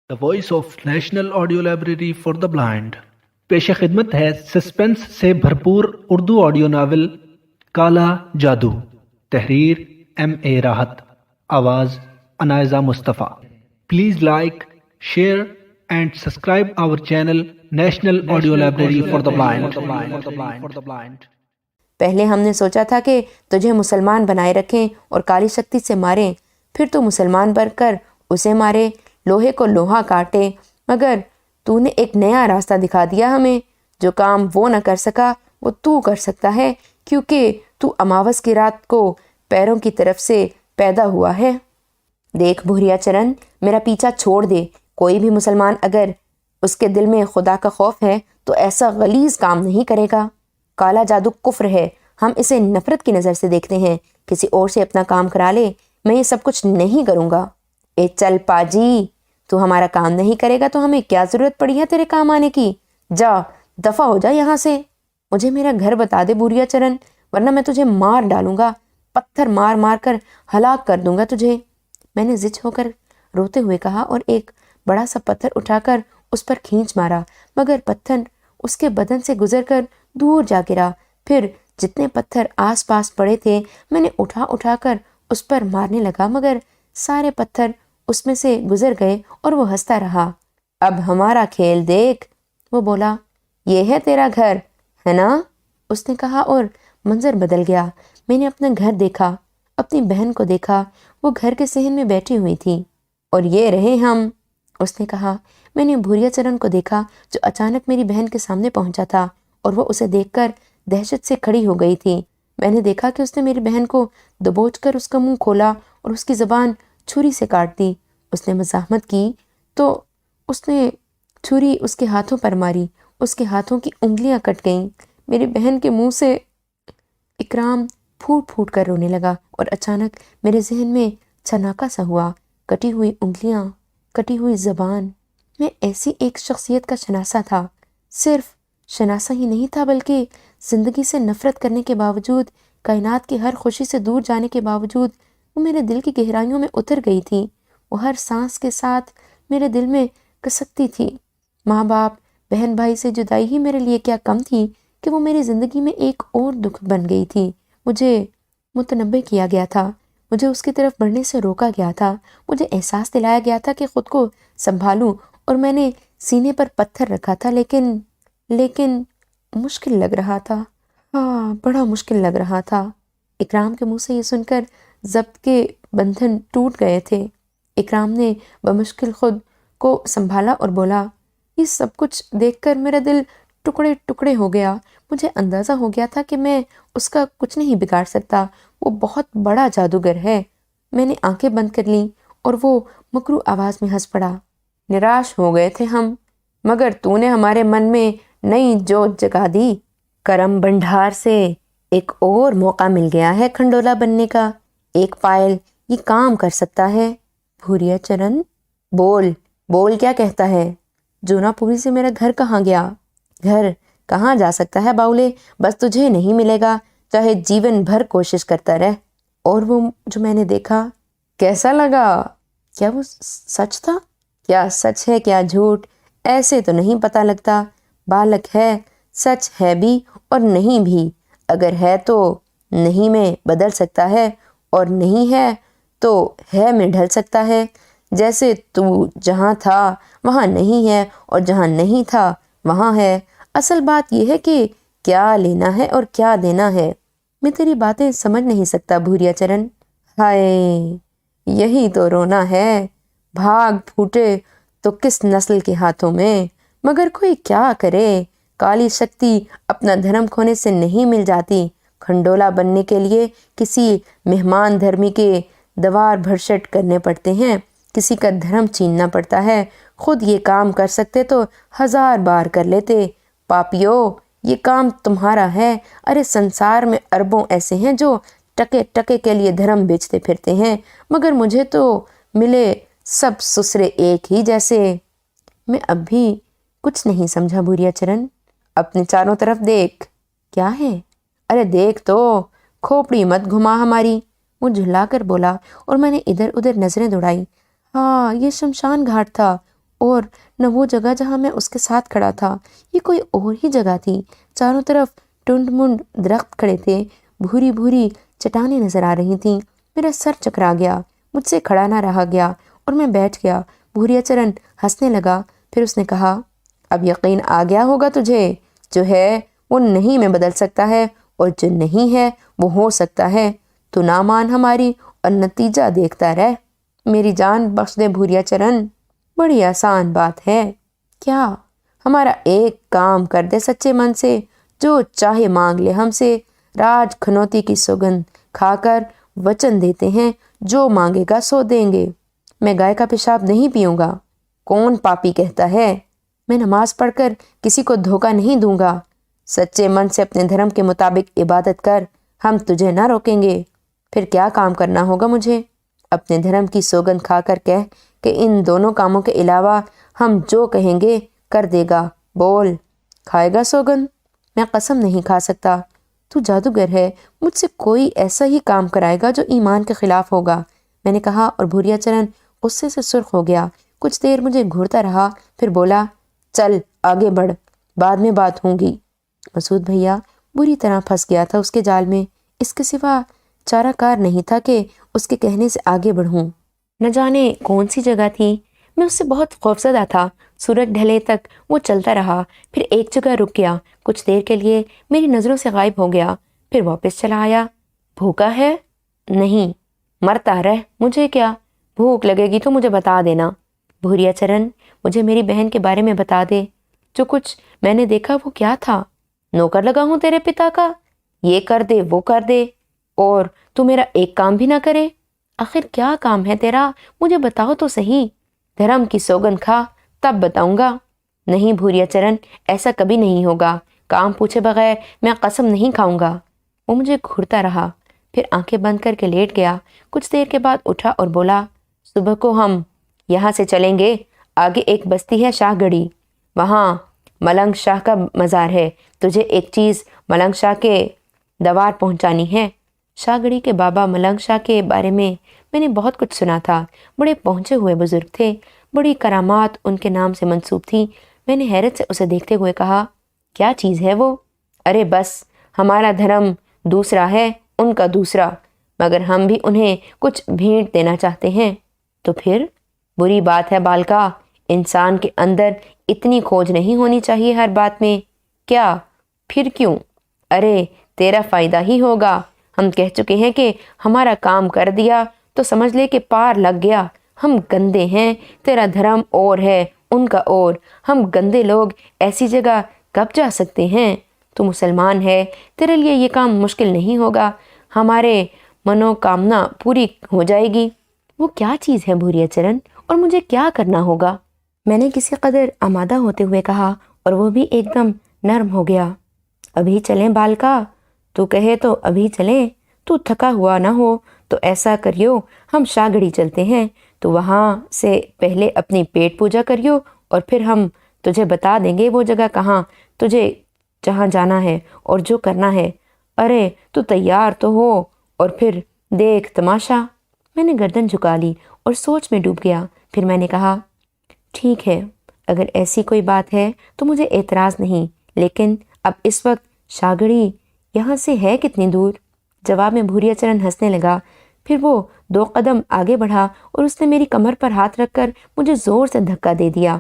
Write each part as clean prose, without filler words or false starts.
The voice of national audio library for the blind پیش خدمت ہے سسپنس سے بھرپور اردو آڈیو ناول کالا جادو، تحریر اے راحت، آواز Anaiza Mustafa. Please like, share and subscribe our channel national audio library for the blind. پہلے ہم نے سوچا تھا کہ تجھے مسلمان بنائے رکھیں اور کالی شکتی سے ماریں، پھر تو مسلمان بن کر اسے مارے، لوہے کو لوہا کاٹے، مگر تو نے ایک نیا راستہ دکھا دیا ہمیں۔ جو کام وہ نہ کر سکا وہ تو کر سکتا ہے، کیونکہ تو اماوس کی رات کو پیروں کی طرف سے پیدا ہوا ہے۔ دیکھ بھوریا چرن، میرا پیچھا چھوڑ دے۔ کوئی بھی مسلمان اگر اس کے دل میں خدا کا خوف ہے تو ایسا غلیظ کام نہیں کرے گا۔ کالا جادو کفر ہے، ہم اسے نفرت کی نظر سے دیکھتے ہیں۔ کسی اور سے اپنا کام کرا لے، میں یہ سب کچھ نہیں کروں گا۔ اے چل پاجی، تو ہمارا کام نہیں کرے گا تو ہمیں کیا ضرورت پڑی ہے تیرے کام آنے کی؟ جا، دفع ہو جا یہاں سے۔ مجھے میرا گھر بتا دے بھوریا چرن، ورنہ میں تجھے مار ڈالوں گا، پتھر مار مار کر ہلاک کر دوں گا تجھے۔ میں نے زچ ہو کر روتے ہوئے کہا اور ایک بڑا سا پتھر اٹھا کر اس پر کھینچ مارا، مگر پتھر اس کے بدن سے گزر کر دور جا گرا۔ پھر جتنے پتھر آس پاس پڑے تھے میں نے اٹھا اٹھا کر اس پر مارنے لگا، مگر سارے پتھر اس میں سے گزر گئے اور وہ ہنستا رہا۔ اب ہمارا کھیل دیکھ، وہ بولا۔ یہ ہے تیرا گھر، ہے نا؟ اس نے کہا اور منظر بدل گیا۔ میں نے اپنا گھر دیکھا، اپنی بہن کو دیکھا، وہ گھر کے صحن میں بیٹھی ہوئی تھی۔ اور یہ رہے ہم، اس نے کہا۔ میں نے بھوریا چرن کو دیکھا جو اچانک میری بہن کے سامنے پہنچا تھا اور وہ اسے دیکھ کر دہشت سے کھڑی ہو گئی تھی۔ میں نے دیکھا کہ اس نے میری بہن کو دبوچ کر اس کا منہ کھولا اور اس کی زبان چھری سے کاٹ دی۔ اس نے مزاحمت کی تو اس نے چھری اس کے ہاتھوں پر ماری، اس کے ہاتھوں کی انگلیاں کٹ گئیں۔ میری بہن کے منہ سے اکرام پھوٹ پھوٹ کر رونے لگا اور اچانک میرے ذہن میں چھناکا سا ہوا۔ کٹی ہوئی انگلیاں، کٹی ہوئی زبان۔ میں ایسی ایک شخصیت کا شناسہ تھا، صرف شناسہ ہی نہیں تھا بلکہ زندگی سے نفرت کرنے کے باوجود، کائنات کی ہر خوشی سے دور جانے کے باوجود وہ میرے دل کی گہرائیوں میں اتر گئی تھی۔ وہ ہر سانس کے ساتھ میرے دل میں کسکتی تھی۔ ماں باپ، بہن بھائی سے جدائی ہی میرے لیے کیا کم تھی کہ وہ میری زندگی میں ایک اور دکھ بن گئی تھی۔ مجھے متنبہ کیا گیا تھا، مجھے اس کی طرف بڑھنے سے روکا گیا تھا، مجھے احساس دلایا گیا تھا کہ خود کو سنبھالوں، اور میں نے سینے پر پتھر رکھا تھا، لیکن مشکل لگ رہا تھا۔ ہاں، بڑا مشکل لگ رہا تھا۔ اکرام کے منہ سے یہ سن کر ضبط کے بندھن ٹوٹ گئے تھے۔ اکرام نے بمشکل خود کو سنبھالا اور بولا، یہ سب کچھ دیکھ کر میرا دل ٹکڑے ٹکڑے ہو گیا۔ مجھے اندازہ ہو گیا تھا کہ میں اس کا کچھ نہیں بگاڑ سکتا، وہ بہت بڑا جادوگر ہے۔ میں نے آنکھیں بند کر لیں اور وہ مکرو آواز میں ہنس پڑا۔ نراش ہو گئے تھے ہم، مگر تو نے ہمارے من میں نئی جوش جگا دی۔ کرم بنڈھار سے ایک اور موقع مل گیا ہے کھنڈولا بننے کا۔ ایک پائل یہ کام کر سکتا ہے۔ بھوریا چرن، بول کیا کہتا ہے؟ جونا پوری سے میرا گھر کہاں گیا؟ گھر کہاں جا سکتا ہے باولے، بس تجھے نہیں ملے گا، چاہے جیون بھر کوشش کرتا رہ۔ اور وہ جو میں نے دیکھا کیسا لگا؟ کیا وہ سچ تھا؟ کیا سچ ہے کیا جھوٹ، ایسے تو نہیں پتہ لگتا۔ بالک ہے، سچ ہے بھی اور نہیں بھی۔ اگر ہے تو نہیں میں بدل سکتا ہے، اور نہیں ہے تو ہے میں ڈھل سکتا ہے۔ جیسے تو جہاں تھا وہاں نہیں ہے، اور جہاں نہیں تھا وہاں ہے۔ اصل بات یہ ہے کہ کیا لینا ہے اور کیا دینا ہے۔ میں تیری باتیں سمجھ نہیں سکتا بھوریا چرن۔ ہائے، یہی تو رونا ہے۔ بھاگ پھوٹے تو کس نسل کے ہاتھوں میں، مگر کوئی کیا کرے۔ کالی شکتی اپنا دھرم کھونے سے نہیں مل جاتی۔ کھنڈولا بننے کے لیے کسی مہمان دھرمی کے دوار بھرشٹ کرنے پڑتے ہیں، کسی کا دھرم چھیننا پڑتا ہے۔ خود یہ کام کر سکتے تو 1000 بار کر لیتے۔ پاپیو، یہ کام تمہارا ہے۔ ارے سنسار میں اربوں ایسے ہیں جو ٹکے ٹکے کے لیے دھرم بیچتے پھرتے ہیں، مگر مجھے تو ملے سب سسرے ایک ہی جیسے۔ میں اب بھی کچھ نہیں سمجھا بھوریا چرن۔ اپنے چاروں طرف دیکھ۔ کیا ہے؟ ارے دیکھ تو، کھوپڑی مت گھما ہماری، وہ جھلا کر بولا، اور میں نے ادھر ادھر نظریں دوڑائی۔ ہاں، یہ شمشان گھاٹ تھا، اور نہ وہ جگہ جہاں میں اس کے ساتھ کھڑا تھا، یہ کوئی اور ہی جگہ تھی۔ چاروں طرف ٹنڈ منڈ درخت کھڑے تھے، بھوری بھوری چٹانیں نظر آ رہی تھیں۔ میرا سر چکرا گیا، مجھ سے کھڑا نہ رہا گیا اور میں بیٹھ گیا۔ بھوریا چرن ہنسنے لگا، پھر اس نے کہا، اب یقین آ گیا ہوگا تجھے، جو ہے وہ نہیں میں بدل سکتا ہے اور جو نہیں ہے وہ ہو سکتا ہے۔ تو نہ مان ہماری اور نتیجہ دیکھتا رہ۔ میری جان بخش دے بھوریا چرن، بڑی آسان بات ہے۔ کیا؟ ہمارا ایک کام کر دے سچے من سے، جو چاہے مانگ لے ہم سے۔ راج کھنوتی کی سوگند کھا کر وچن دیتے ہیں، جو مانگے گا سو دیں گے۔ میں گائے کا پیشاب نہیں پیوں گا۔ کون پاپی کہتا ہے؟ میں نماز پڑھ کر کسی کو دھوکہ نہیں دوں گا۔ سچے من سے اپنے دھرم کے مطابق عبادت کر، ہم تجھے نہ روکیں گے۔ پھر کیا کام کرنا ہوگا مجھے؟ اپنے دھرم کی سوگند کھا کر کہہ کہ ان دونوں کاموں کے علاوہ ہم جو کہیں گے کر دے گا۔ بول، کھائے گا سوگند؟ میں قسم نہیں کھا سکتا۔ تو جادوگر ہے، مجھ سے کوئی ایسا ہی کام کرائے گا جو ایمان کے خلاف ہوگا، میں نے کہا، اور بھوریا چرن غصے سے سرخ ہو گیا۔ کچھ دیر مجھے گھورتا رہا، پھر بولا، چل آگے بڑھ، بعد میں بات ہوں گی۔ مسعود بھیا بری طرح پھنس گیا تھا اس کے جال میں۔ اس کے سوا چارہ کار نہیں تھا کہ اس کے کہنے سے آگے بڑھوں۔ نہ جانے کون سی جگہ تھی، میں اس سے بہت خوفزدہ تھا۔ سورج ڈھلے تک وہ چلتا رہا، پھر ایک جگہ رک گیا، کچھ دیر کے لیے میری نظروں سے غائب ہو گیا، پھر واپس چلا آیا۔ بھوکا ہے؟ نہیں، مرتا رہ، مجھے کیا؟ بھوک لگے گی تو مجھے بتا دینا۔ بھوریا چرن، مجھے میری بہن کے بارے میں بتا دے۔ جو کچھ میں نے دیکھا وہ کیا تھا؟ نوکر لگا ہوں تیرے پتا کا، یہ کر دے وہ کر دے، اور تو میرا ایک کام بھی نہ کرے۔ آخر کیا کام ہے تیرا؟ مجھے بتاؤ تو صحیح۔ دھرم کی سوگند کھا، تب بتاؤں گا۔ نہیں بھوریا چرن، ایسا کبھی نہیں ہوگا۔ کام پوچھے بغیر میں قسم نہیں کھاؤں گا۔ وہ مجھے گھورتا رہا، پھر آنکھیں بند کر کے لیٹ گیا۔ کچھ دیر کے بعد اٹھا اور بولا، صبح کو ہم یہاں سے چلیں گے۔ آگے ایک بستی ہے شاہ گڑھی، وہاں ملنگ شاہ کا مزار ہے۔ تجھے ایک چیز ملنگ شاہ کے دوار پہنچانی ہے۔ شاہ گڑھی کے بابا ملنگ شاہ کے بارے میں نے بہت کچھ سنا تھا۔ بڑے پہنچے ہوئے بزرگ تھے، بڑی کرامات ان کے نام سے منسوب تھی۔ میں نے حیرت سے اسے دیکھتے ہوئے کہا، کیا چیز ہے وہ؟ ارے بس، ہمارا دھرم دوسرا ہے، ان کا دوسرا، مگر ہم بھی انہیں کچھ بھیٹ دینا چاہتے ہیں۔ تو پھر بری بات ہے بالکا، انسان کے اندر اتنی کھوج نہیں ہونی چاہیے ہر بات میں۔ کیا؟ پھر کیوں؟ ارے تیرا فائدہ ہی ہوگا۔ ہم کہہ چکے ہیں کہ ہمارا کام کر دیا تو سمجھ لے کہ پار لگ گیا۔ ہم گندے ہیں، تیرا دھرم اور ہے، ان کا اور۔ ہم گندے لوگ ایسی جگہ کب جا سکتے ہیں؟ تو مسلمان ہے، تیرے لیے یہ کام مشکل نہیں ہوگا، ہمارے منوکامنا پوری ہو جائے گی۔ وہ کیا چیز ہے بھوریا چرن، اور مجھے کیا کرنا ہوگا؟ میں نے کسی قدر آمادہ ہوتے ہوئے کہا، اور وہ بھی ایک دم نرم ہو گیا۔ ابھی چلیں بالکا؟ تو کہے تو ابھی چلیں۔ تو تھکا ہوا نہ ہو تو ایسا کریو، ہم شاہ گڑھی چلتے ہیں، تو وہاں سے پہلے اپنی پیٹ پوجا کریو، اور پھر ہم تجھے بتا دیں گے وہ جگہ کہاں تجھے جہاں جانا ہے اور جو کرنا ہے۔ ارے تو تیار تو ہو، اور پھر دیکھ تماشا۔ میں نے گردن جھکا لی اور سوچ میں ڈوب گیا۔ پھر میں نے کہا، ٹھیک ہے، اگر ایسی کوئی بات ہے تو مجھے اعتراض نہیں، لیکن اب اس وقت شاہ گڑھی یہاں سے ہے کتنی دور؟ جواب میں بھوریا چرن ہنسنے لگا، پھر وہ 2 قدم آگے بڑھا اور اس نے میری کمر پر ہاتھ رکھ کر مجھے زور سے دھکا دے دیا۔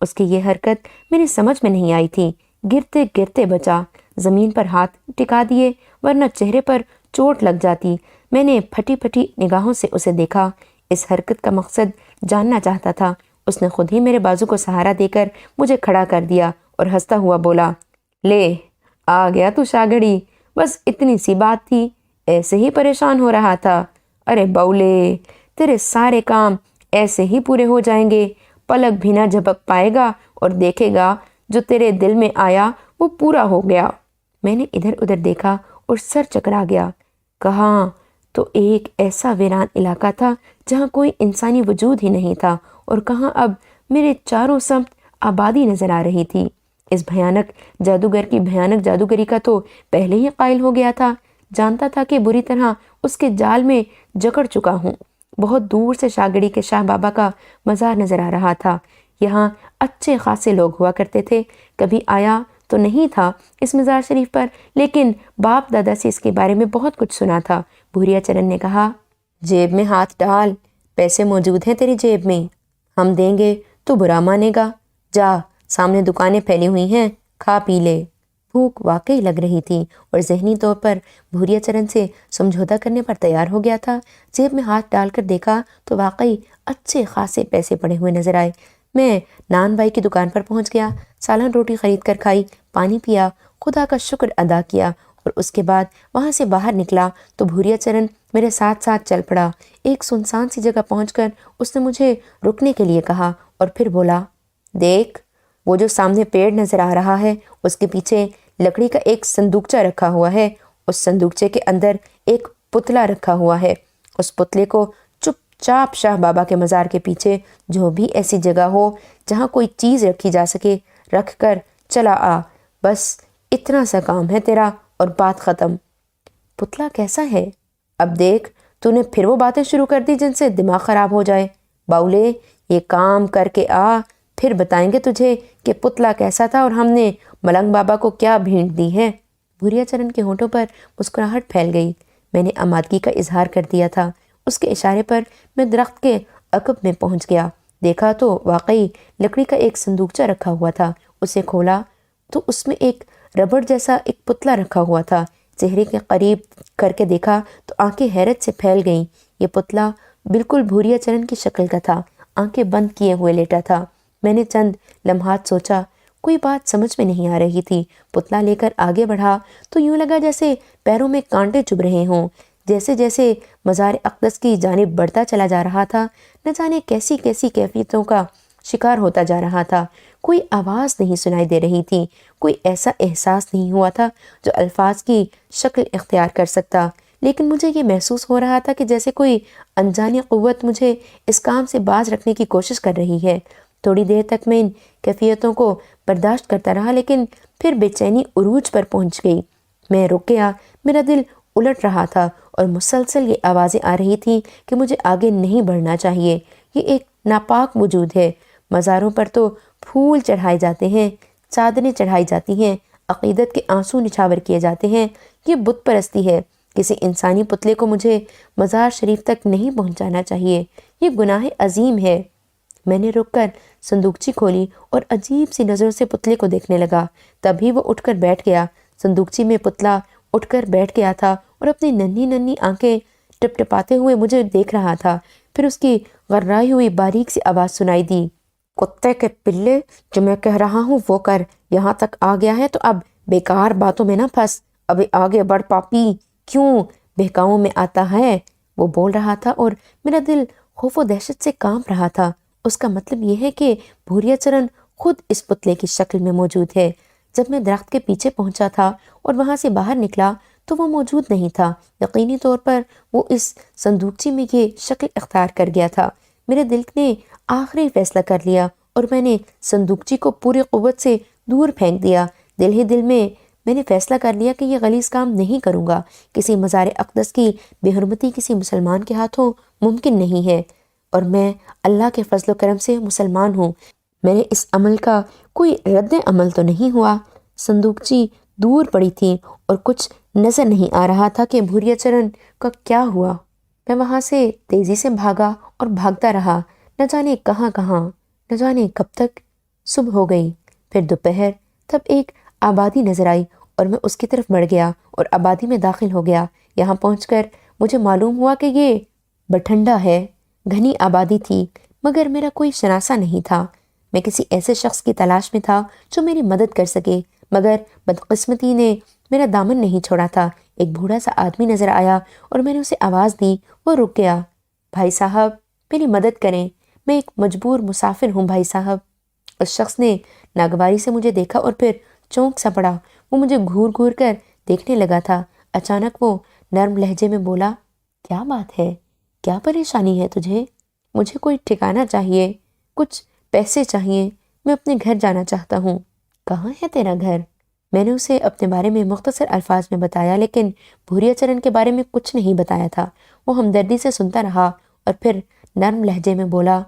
اس کی یہ حرکت میری سمجھ میں نہیں آئی تھی۔ گرتے گرتے بچا، زمین پر ہاتھ ٹکا دیے، ورنہ چہرے پر چوٹ لگ جاتی۔ میں نے پھٹی پھٹی نگاہوں سے اسے دیکھا۔ اس حرکت کا مقصد جاننا چاہتا تھا۔ اس نے خود ہی میرے بازو کو سہارا دے کر مجھے کھڑا کر دیا اور ہنستا ہوا بولا، لے آ گیا تو شاہ گڑھی، بس اتنی سی بات تھی، ایسے ہی پریشان ہو رہا تھا۔ ارے بولے، تیرے سارے کام ایسے ہی پورے ہو جائیں گے، پلک بھی نہ جھپک پائے گا اور دیکھے گا جو تیرے دل میں آیا وہ پورا ہو گیا۔ میں نے ادھر ادھر دیکھا اور سر چکرا گیا۔ کہاں تو ایک ایسا ویران علاقہ تھا جہاں کوئی انسانی وجود ہی نہیں تھا، اور کہاں اب میرے چاروں سمت آبادی نظر آ رہی تھی۔ اس بھیانک جادوگر کی بھیانک جادوگری کا تو پہلے ہی قائل ہو گیا تھا، جانتا تھا کہ بری طرح اس کے جال میں جکڑ چکا ہوں۔ بہت دور سے شاہ گڑھی کے شاہ بابا کا مزار نظر آ رہا تھا۔ یہاں اچھے خاصے لوگ ہوا کرتے تھے، کبھی آیا تو نہیں تھا اس مزار شریف پر، لیکن باپ دادا سے اس کے بارے میں بہت کچھ سنا تھا۔ بھوریا چرن نے کہا، جیب میں ہاتھ ڈال، پیسے موجود ہیں تیری جیب میں، ہم دیں گے تو برا مانے گا، جا سامنے دکانیں پھیلی ہوئی ہیں، کھا پی لے۔ بھوک واقعی لگ رہی تھی اور ذہنی طور پر بھوریا چرن سے سمجھوتا کرنے پر تیار ہو گیا تھا۔ جیب میں ہاتھ ڈال کر دیکھا تو واقعی اچھے خاصے پیسے پڑے ہوئے نظر آئے۔ میں نان بھائی کی دکان پر پہنچ گیا، سالن روٹی خرید کر کھائی، پانی پیا، خدا کا شکر ادا کیا اور اس کے بعد وہاں سے باہر نکلا تو بھوریا چرن میرے ساتھ ساتھ چل پڑا۔ ایک سنسان سی جگہ پہنچ کر اس نے مجھے رکنے کے لیے کہا اور پھر بولا، دیکھ وہ جو سامنے پیڑ نظر آ رہا ہے اس کے پیچھے لکڑی کا ایک صندوقچہ رکھا ہوا ہے، اس صندوقچے کے اندر ایک پتلا رکھا ہوا ہے، اس پتلے کو چپ چاپ شاہ بابا کے مزار کے پیچھے جو بھی ایسی جگہ ہو جہاں کوئی چیز رکھی جا سکے رکھ کر چلا آ، بس اتنا سا کام ہے تیرا اور بات ختم۔ پتلا کیسا ہے؟ اب دیکھ تو نے پھر وہ باتیں شروع کر دی جن سے دماغ خراب ہو جائے۔ باولے یہ کام کر کے آ، پھر بتائیں گے تجھے کہ پتلا کیسا تھا اور ہم نے ملنگ بابا کو کیا بھیٹ دی ہے۔ بھوریا چرن کے ہونٹوں پر مسکراہٹ پھیل گئی۔ میں نے آمادگی کا اظہار کر دیا تھا۔ اس کے اشارے پر میں درخت کے عقب میں پہنچ گیا، دیکھا تو واقعی لکڑی کا ایک صندوقچہ رکھا ہوا تھا۔ اسے کھولا تو اس میں ایک ربڑ جیسا ایک پتلا رکھا ہوا تھا۔ چہرے کے قریب کر کے دیکھا تو آنکھیں حیرت سے پھیل گئیں۔ یہ پتلا بالکل بھوریا چرن کی شکل کا تھا، آنکھیں بند کیے ہوئے لیٹا تھا۔ میں نے چند لمحات سوچا، کوئی بات سمجھ میں نہیں آ رہی تھی۔ پتلا لے کر آگے بڑھا تو یوں لگا جیسے پیروں میں کانٹے چبھ رہے ہوں۔ جیسے جیسے مزار اقدس کی جانب بڑھتا چلا جا رہا تھا، نہ جانے کیسی کیسی کیفیتوں کا شکار ہوتا جا رہا تھا۔ کوئی آواز نہیں سنائی دے رہی تھی، کوئی ایسا احساس نہیں ہوا تھا جو الفاظ کی شکل اختیار کر سکتا، لیکن مجھے یہ محسوس ہو رہا تھا کہ جیسے کوئی انجانی قوت مجھے اس کام سے باز رکھنے کی کوشش کر رہی ہے۔ تھوڑی دیر تک میں ان کیفیتوں کو برداشت کرتا رہا، لیکن پھر بے چینی عروج پر پہنچ گئی۔ میں رک گیا، میرا دل الٹ رہا تھا اور مسلسل یہ آوازیں آ رہی تھیں کہ مجھے آگے نہیں بڑھنا چاہیے۔ یہ ایک ناپاک وجود ہے۔ مزاروں پر تو پھول چڑھائے جاتے ہیں، چادریں چڑھائی جاتی ہیں، عقیدت کے آنسو نچھاور کیے جاتے ہیں۔ یہ بت پرستی ہے۔ کسی انسانی پتلے کو مجھے مزار شریف تک نہیں پہنچانا چاہیے۔ یہ گناہ عظیم ہے۔ میں نے رک کر صندوقچی کھولی اور عجیب سی نظروں سے پتلے کو دیکھنے لگا۔ تبھی وہ اٹھ کر بیٹھ گیا۔ صندوقچی میں پتلا اٹھ کر بیٹھ گیا تھا اور اپنی ننھی ننھی آنکھیں ٹپ ٹپاتے ہوئے مجھے دیکھ رہا تھا۔ پھر اس کی غرائی ہوئی باریک سی آواز سنائی دی، کتے کے پلے، جو میں کہہ رہا ہوں وہ کر، یہاں تک آ گیا ہے تو اب بیکار باتوں میں نہ پھنس، ابھی آگے بڑھ پاپی، کیوں بہکاؤں میں آتا ہے؟ وہ بول رہا تھا اور میرا دل خوف و دہشت سے کانپ رہا تھا۔ اس کا مطلب یہ ہے کہ بھوریا چرن خود اس پتلے کی شکل میں موجود ہے۔ جب میں درخت کے پیچھے پہنچا تھا اور وہاں سے باہر نکلا تو وہ موجود نہیں تھا۔ یقینی طور پر وہ اس صندوقچی میں یہ شکل اختیار کر گیا تھا۔ میرے دل نے آخری فیصلہ کر لیا اور میں نے صندوقچی کو پوری قوت سے دور پھینک دیا۔ دل ہی دل میں نے فیصلہ کر لیا کہ یہ غلیظ کام نہیں کروں گا۔ کسی مزار اقدس کی بے حرمتی کسی مسلمان کے ہاتھوں ممکن نہیں ہے، اور میں اللہ کے فضل و کرم سے مسلمان ہوں۔ میرے اس عمل کا کوئی رد عمل تو نہیں ہوا۔ صندوقچی دور پڑی تھی اور کچھ نظر نہیں آ رہا تھا کہ بھوریا چرن کا کیا ہوا۔ میں وہاں سے تیزی سے بھاگا اور بھاگتا رہا، نہ جانے کہاں کہاں، نہ جانے کب تک۔ صبح ہو گئی، پھر دوپہر، تب ایک آبادی نظر آئی اور میں اس کی طرف بڑھ گیا اور آبادی میں داخل ہو گیا۔ یہاں پہنچ کر مجھے معلوم ہوا کہ یہ بٹھنڈا ہے۔ گھنی آبادی تھی مگر میرا کوئی شناسہ نہیں تھا۔ میں کسی ایسے شخص کی تلاش میں تھا جو میری مدد کر سکے، مگر بدقسمتی نے میرا دامن نہیں چھوڑا تھا۔ ایک بوڑھا سا آدمی نظر آیا اور میں نے اسے آواز دی۔ وہ رک گیا۔ بھائی صاحب، میری مدد کریں، میں ایک مجبور مسافر ہوں بھائی صاحب۔ اس شخص نے ناگواری سے مجھے دیکھا اور پھر چونک سا پڑا۔ وہ مجھے گھور گھور کر دیکھنے لگا تھا۔ اچانک وہ نرم لہجے میں بولا، کیا بات ہے؟ کیا پریشانی ہے تجھے؟ مجھے کوئی ٹھکانہ چاہیے، کچھ پیسے چاہیے، میں اپنے گھر جانا چاہتا ہوں۔ کہاں ہے تیرا گھر؟ میں نے اسے اپنے بارے میں مختصر الفاظ میں بتایا، لیکن بھوریا چرن کے بارے میں کچھ نہیں بتایا تھا۔ وہ ہمدردی سے سنتا رہا اور پھر نرم لہجے میں بولا،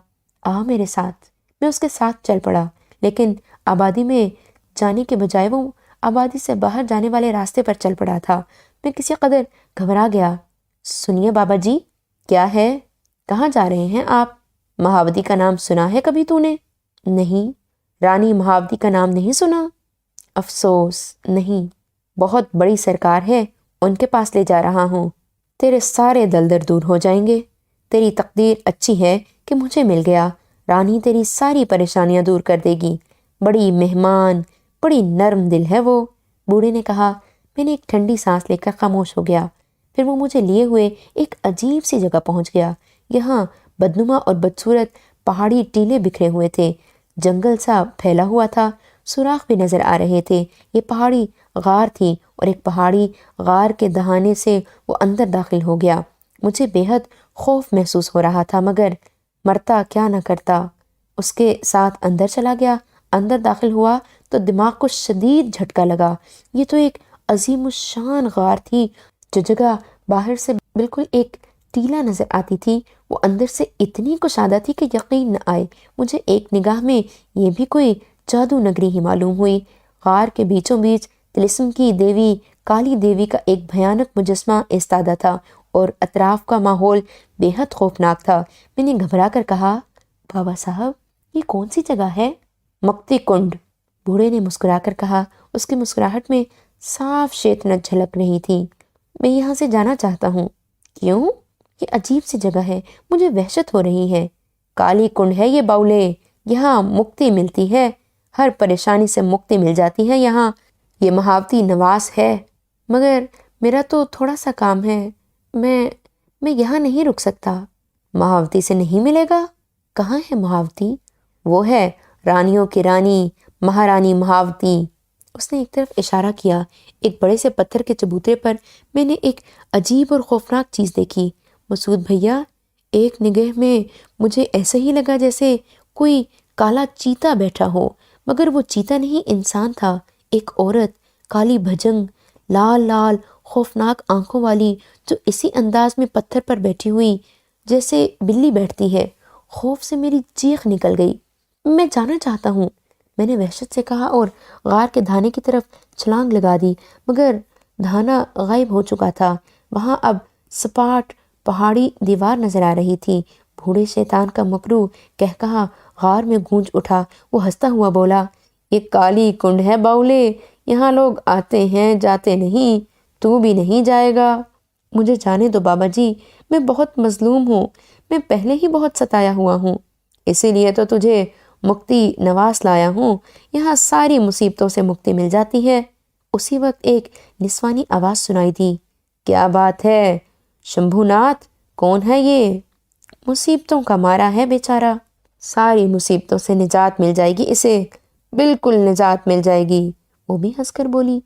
آ میرے ساتھ، میں اس کے ساتھ چل پڑا، لیکن آبادی میں جانے کے بجائے وہ آبادی سے باہر جانے والے راستے پر چل پڑا تھا۔ میں کسی قدر گھبرا گیا۔ سنیے بابا جی، کیا ہے؟ کہاں جا رہے ہیں آپ؟ مہاوتی کا نام سنا ہے کبھی تو نے؟ نہیں، رانی مہاوتی کا نام نہیں سنا؟ افسوس، نہیں، بہت بڑی سرکار ہے، ان کے پاس لے جا رہا ہوں۔ تیرے سارے دلدر دور ہو جائیں گے۔ تیری تقدیر اچھی ہے کہ مجھے مل گیا۔ رانی تیری ساری پریشانیاں دور کر دے گی۔ بڑی مہمان، بڑی نرم دل ہے وہ، بوڑھے نے کہا۔ میں نے ایک ٹھنڈی سانس لے کر خاموش ہو گیا۔ پھر وہ مجھے لیے ہوئے ایک عجیب سی جگہ پہنچ گیا۔ یہاں بدنما اور بدصورت پہاڑی ٹیلے بکھرے ہوئے تھے، جنگل سا پھیلا ہوا تھا، سوراخ بھی نظر آ رہے تھے۔ یہ پہاڑی غار تھی اور ایک پہاڑی غار کے دہانے سے وہ اندر داخل ہو گیا۔ مجھے بے حد خوف محسوس ہو رہا تھا، مگر مرتا کیا نہ کرتا۔ اس کے ساتھ اندر چلا گیا۔ اندر داخل ہوا تو دماغ کو شدید جھٹکا لگا۔ یہ تو ایک عظیم الشان غار تھی۔ جو جگہ باہر سے بالکل ایک ٹیلا نظر آتی تھی، وہ اندر سے اتنی کشادہ تھی کہ یقین نہ آئے۔ مجھے ایک نگاہ میں یہ بھی کوئی جادو نگری ہی معلوم ہوئی۔ غار کے بیچوں بیچ طلسم کی دیوی کالی دیوی کا ایک بھیانک مجسمہ ایستادہ تھا اور اطراف کا ماحول بے حد خوفناک تھا۔ میں نے گھبرا کر کہا، بابا صاحب، یہ کون سی جگہ ہے؟ مکتی کنڈ، بوڑھے نے مسکرا کر کہا۔ اس کی مسکراہٹ میں صاف شیطنت جھلک رہی تھی۔ میں یہاں سے جانا چاہتا ہوں۔ کیوں؟ یہ عجیب سی جگہ ہے، مجھے وحشت ہو رہی ہے۔ کالی کنڈ ہے یہ باولے، یہاں مکتی ملتی ہے، ہر پریشانی سے مکتی مل جاتی ہے یہاں۔ یہ مہاوتی نواس ہے، مگر میرا تو تھوڑا سا کام ہے، میں یہاں نہیں رک سکتا۔ مہاوتی سے نہیں ملے گا؟ کہاں ہے مہاوتی؟ وہ ہے رانیوں کی رانی، مہارانی مہاوتی۔ اس نے ایک طرف اشارہ کیا۔ ایک بڑے سے پتھر کے چبوترے پر میں نے ایک عجیب اور خوفناک چیز دیکھی۔ مسعود بھیا، ایک نگاہ میں مجھے ایسا ہی لگا جیسے کوئی کالا چیتا بیٹھا ہو، مگر وہ چیتا نہیں، انسان تھا۔ ایک عورت، کالی بھجنگ، لال لال خوفناک آنکھوں والی، جو اسی انداز میں پتھر پر بیٹھی ہوئی جیسے بلی بیٹھتی ہے۔ خوف سے میری چیخ نکل گئی۔ میں جانا چاہتا ہوں، میں نے وحشت سے کہا اور غار کے دھانے کی طرف چھلانگ لگا دی، مگر دھانا غائب ہو چکا تھا۔ وہاں اب سپاٹ پہاڑی دیوار نظر آ رہی تھی۔ بوڑھے شیطان کا مکروہ کہکہا غار میں گونج اٹھا۔ وہ ہنستا ہوا بولا، یہ کالی کنڈ ہے باولے، یہاں لوگ آتے ہیں جاتے نہیں، تو بھی نہیں جائے گا۔ مجھے جانے دو بابا جی، میں بہت مظلوم ہوں، میں پہلے ہی بہت ستایا ہوا ہوں، اسی لیے تو تجھے مکتی نواس لایا ہوں، یہاں ساری مصیبتوں سے مکتی مل جاتی ہے۔ اسی وقت ایک نسوانی آواز سنائی دی، کیا بات ہے شمبھو ناتھ، کون ہے یہ؟ مصیبتوں کا مارا ہے بیچارہ، ساری مصیبتوں سے نجات مل جائے گی اسے، بالکل نجات مل جائے گی۔ وہ بھی ہنس کر بولی۔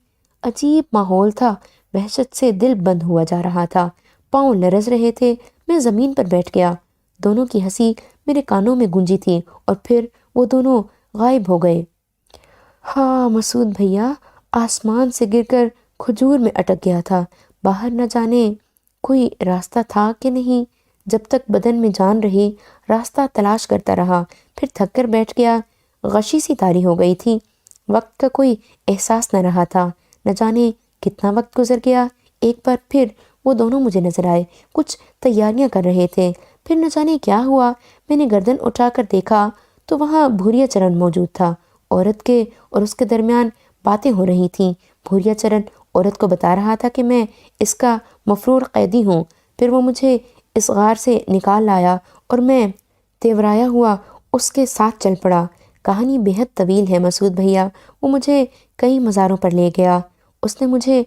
عجیب ماحول تھا، وحشت سے دل بند ہوا جا رہا تھا، پاؤں لرز رہے تھے۔ میں زمین پر بیٹھ گیا۔ دونوں کی ہنسی میرے کانوں میں گونجی تھی اور پھر وہ دونوں غائب ہو گئے۔ ہاں مسعود بھیا، آسمان سے گر کر کھجور میں اٹک گیا تھا، باہر نہ جانے کوئی راستہ تھا کہ نہیں۔ جب تک بدن میں جان رہی راستہ تلاش کرتا رہا، پھر تھک کر بیٹھ گیا۔ غشی سی طاری ہو گئی تھی، وقت کا کوئی احساس نہ رہا تھا۔ نہ جانے کتنا وقت گزر گیا۔ ایک بار پھر وہ دونوں مجھے نظر آئے، کچھ تیاریاں کر رہے تھے۔ پھر نہ جانے کیا ہوا، میں نے گردن اٹھا کر دیکھا تو وہاں بھوریا چرن موجود تھا۔ عورت کے اور اس کے درمیان باتیں ہو رہی تھیں۔ بھوریا چرن عورت کو بتا رہا تھا کہ میں اس کا مفرور قیدی ہوں۔ پھر وہ مجھے اس غار سے نکال لایا اور میں تیورایا ہوا اس کے ساتھ چل پڑا۔ کہانی بے حد طویل ہے مسعود بھیا۔ وہ مجھے کئی مزاروں پر لے گیا، اس نے مجھے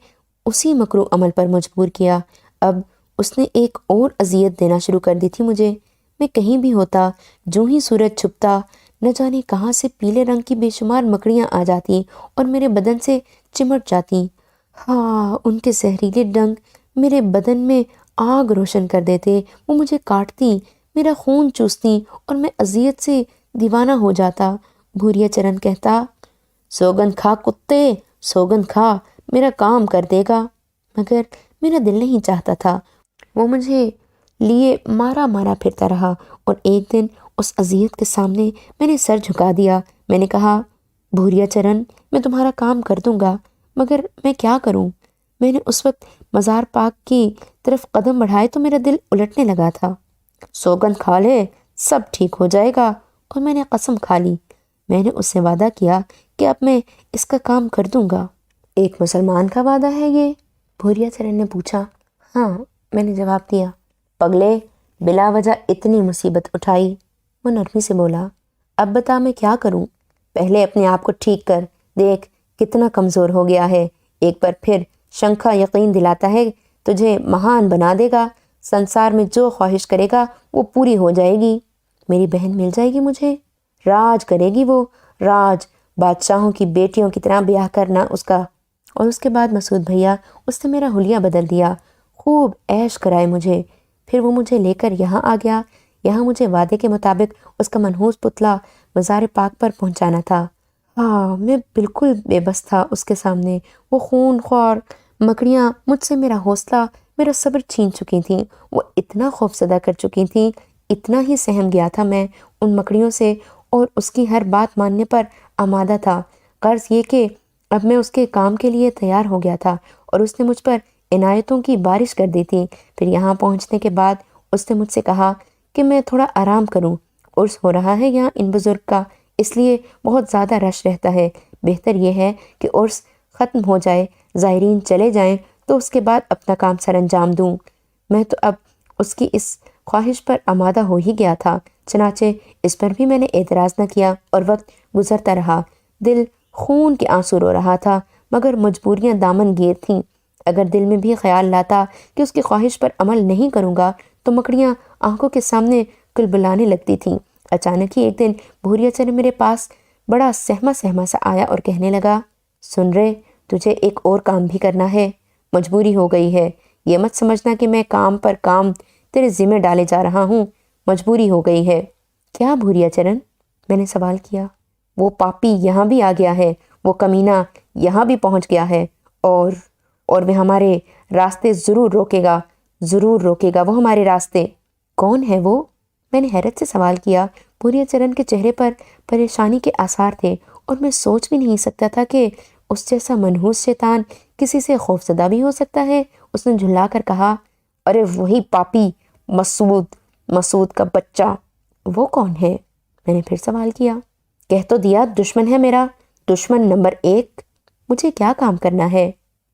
اسی مکروہ عمل پر مجبور کیا۔ اب اس نے ایک اور اذیت دینا شروع کر دی تھی مجھے۔ میں کہیں بھی ہوتا، جو ہی سورج چھپتا، نہ جانے کہاں سے پیلے رنگ کی بے شمار مکڑیاں آ جاتی اور میرے بدن سے چمٹ جاتی۔ ہاں، ان کے زہریلے ڈنگ میرے بدن میں آگ روشن کر دیتے۔ وہ مجھے کاٹتی، میرا خون چوستی اور میں اذیت سے دیوانہ ہو جاتا۔ بھوریا چرن کہتا، سوگند کھا کتے، سوگند کھا، میرا کام کر دے گا۔ مگر میرا دل نہیں چاہتا تھا۔ وہ مجھے لیے مارا مارا پھرتا رہا اور ایک دن اس اذیت کے سامنے میں نے سر جھکا دیا۔ میں نے کہا، بھوریا چرن، میں تمہارا کام کر دوں گا، مگر میں کیا کروں؟ میں نے اس وقت مزار پاک کی طرف قدم بڑھائے تو میرا دل الٹنے لگا تھا۔ سوگند کھا لے، سب ٹھیک ہو جائے گا، اور میں نے قسم کھا لی۔ میں نے اس سے وعدہ کیا کہ اب میں اس کا کام کر دوں گا۔ ایک مسلمان کا وعدہ ہے یہ؟ بھوریا چرن نے پوچھا۔ ہاں، میں نے جواب دیا۔ پگلے، بلا وجہ اتنی مصیبت اٹھائی؟ وہ نرمی سے بولا۔ اب بتا میں کیا کروں؟ پہلے اپنے آپ کو ٹھیک کر، دیکھ کتنا کمزور ہو گیا ہے۔ ایک بار پھر شنکھا یقین دلاتا ہے تجھے مہان بنا دے گا، سنسار میں جو خواہش کرے گا وہ پوری ہو جائے گی۔ میری بہن مل جائے گی مجھے، راج کرے گی وہ، راج، بادشاہوں کی بیٹیوں کی طرح بیاہ کرنا اس کا۔ اور اس کے بعد مسعود بھیا اس نے میرا حلیہ بدل دیا، خوب عیش کرائے مجھے۔ پھر وہ مجھے لے کر یہاں آ گیا۔ یہاں مجھے وعدے کے مطابق اس کا منحوس پتلا مزار پاک پر پہنچانا تھا۔ ہاں، میں بالکل بے بس تھا اس کے سامنے۔ وہ خون خوار مکڑیاں مجھ سے میرا حوصلہ، میرا صبر چھین چکی تھیں۔ وہ اتنا خوفزدہ کر چکی تھیں، اتنا ہی سہم گیا تھا میں ان مکڑیوں سے، اور اس کی ہر بات ماننے پر آمادہ تھا۔ غرض یہ کہ اب میں اس کے کام کے لیے تیار ہو گیا تھا، اور اس نے مجھ پر عنایتوں کی بارش کر دی تھی۔ پھر یہاں پہنچنے کے بعد اس نے مجھ سے کہا کہ میں تھوڑا آرام کروں۔ عرس ہو رہا ہے یہاں ان بزرگ کا، اس لیے بہت زیادہ رش رہتا ہے۔ بہتر یہ ہے کہ عرس ختم ہو جائے، زائرین چلے جائیں، تو اس کے بعد اپنا کام سر انجام دوں۔ میں تو اب اس کی اس خواہش پر آمادہ ہو ہی گیا تھا، چنانچہ اس پر بھی میں نے اعتراض نہ کیا، اور وقت گزرتا رہا۔ دل خون کے آنسو رو رہا تھا، مگر مجبوریاں دامن گیر تھیں۔ اگر دل میں بھی خیال لاتا کہ اس کی خواہش پر عمل نہیں کروں گا تو مکڑیاں آنکھوں کے سامنے کلبلانے لگتی تھیں۔ اچانک ہی ایک دن بھوریا چرن میرے پاس بڑا سہما سہما سا آیا اور کہنے لگا، سن رے، تجھے ایک اور کام بھی کرنا ہے، مجبوری ہو گئی ہے۔ یہ مت سمجھنا کہ میں کام پر کام تیرے ذمہ ڈالے جا رہا ہوں، مجبوری ہو گئی ہے۔ کیا بھوریا چرن؟ میں نے سوال کیا۔ وہ پاپی یہاں بھی آ گیا ہے، وہ کمینہ یہاں بھی پہنچ گیا ہے، اور وہ ہمارے راستے ضرور روکے گا، ضرور روکے گا وہ ہمارے راستے۔ کون ہے وہ؟ میں نے حیرت سے سوال کیا۔ بھوریا چرن کے چہرے پر پریشانی کے آثار تھے، اور میں سوچ بھی نہیں سکتا تھا کہ اس جیسا منحوس شیطان کسی سے خوفزدہ بھی ہو سکتا ہے۔ اس نے جھلا کر کہا، ارے وہی پاپی مسعود کا بچہ۔ وہ کون ہے؟ میں نے پھر سوال کیا۔ کہہ تو دیا، دشمن ہے میرا، دشمن نمبر 1۔ مجھے کیا کام کرنا ہے؟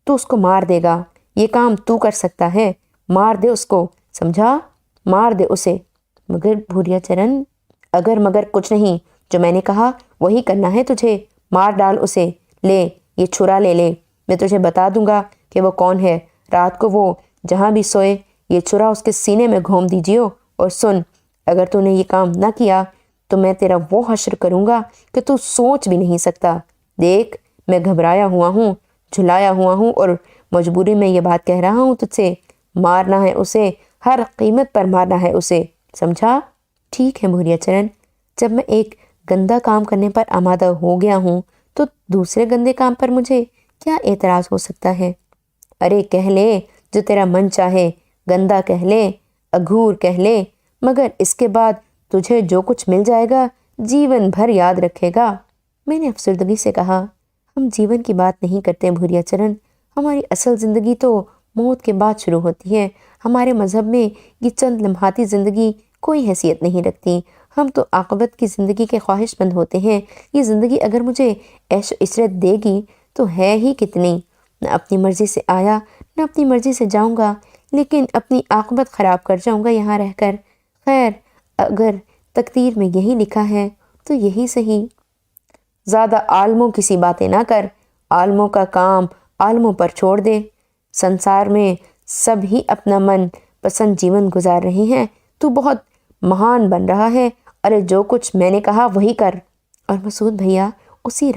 تو اس کو مار دے گا، یہ کام تو کر سکتا ہے، مار دے اس کو، سمجھا؟ مار دے اسے۔ مگر بھوریا چرن، اگر مگر کچھ نہیں، جو میں نے کہا وہی کرنا ہے تجھے، مار ڈال اسے، لے یہ چھرا لے لے، میں تجھے بتا دوں گا کہ وہ کون ہے۔ رات کو وہ جہاں بھی سوئے یہ چھرا اس کے سینے میں گھوم دیجیو، اور سن، اگر تو نے یہ کام نہ کیا تو میں تیرا وہ حشر کروں گا کہ تو سوچ بھی نہیں سکتا۔ دیکھ، میں گھبرایا ہوا ہوں، جھلایا ہوا ہوں، اور مجبوری میں یہ بات کہہ رہا ہوں تجھ سے، مارنا ہے اسے، ہر قیمت پر مارنا ہے اسے، سمجھا؟ ٹھیک ہے بھوریا چرن، جب میں ایک گندا کام کرنے پر آمادہ ہو گیا ہوں تو دوسرے گندے کام پر مجھے کیا اعتراض ہو سکتا ہے؟ ارے کہہ لے جو تیرا من چاہے، گندا کہہ لے، اگھور کہہ لے، مگر اس کے بعد تجھے جو کچھ مل جائے گا جیون بھر یاد رکھے گا۔ میں نے افسردگی سے کہا، ہم جیون کی بات نہیں کرتے بھوریا چرن، ہماری اصل زندگی تو موت کے بعد شروع ہوتی ہے۔ ہمارے مذہب میں یہ چند لمحاتی زندگی کوئی حیثیت نہیں رکھتی، ہم تو عاقبت کی زندگی کے خواہش مند ہوتے ہیں۔ یہ زندگی اگر مجھے عیش و عشرت دے گی تو ہے ہی کتنی، نہ اپنی مرضی سے آیا نہ اپنی مرضی سے جاؤں گا، لیکن اپنی عاقبت خراب کر جاؤں گا یہاں رہ کر۔ خیر، اگر تقدیر میں یہی لکھا ہے تو یہی صحیح۔ زیادہ عالموں کی سی باتیں نہ کر، عالموں کا کام عالموں پر چھوڑ دے۔ سنسار میں سب ہی اپنا من پسند جیون گزار رہے ہیں، تو بہت مہان بن رہا ہے، ارے جو کچھ میں نے کہا وہی کر۔ اور مسعود بھیا، اسی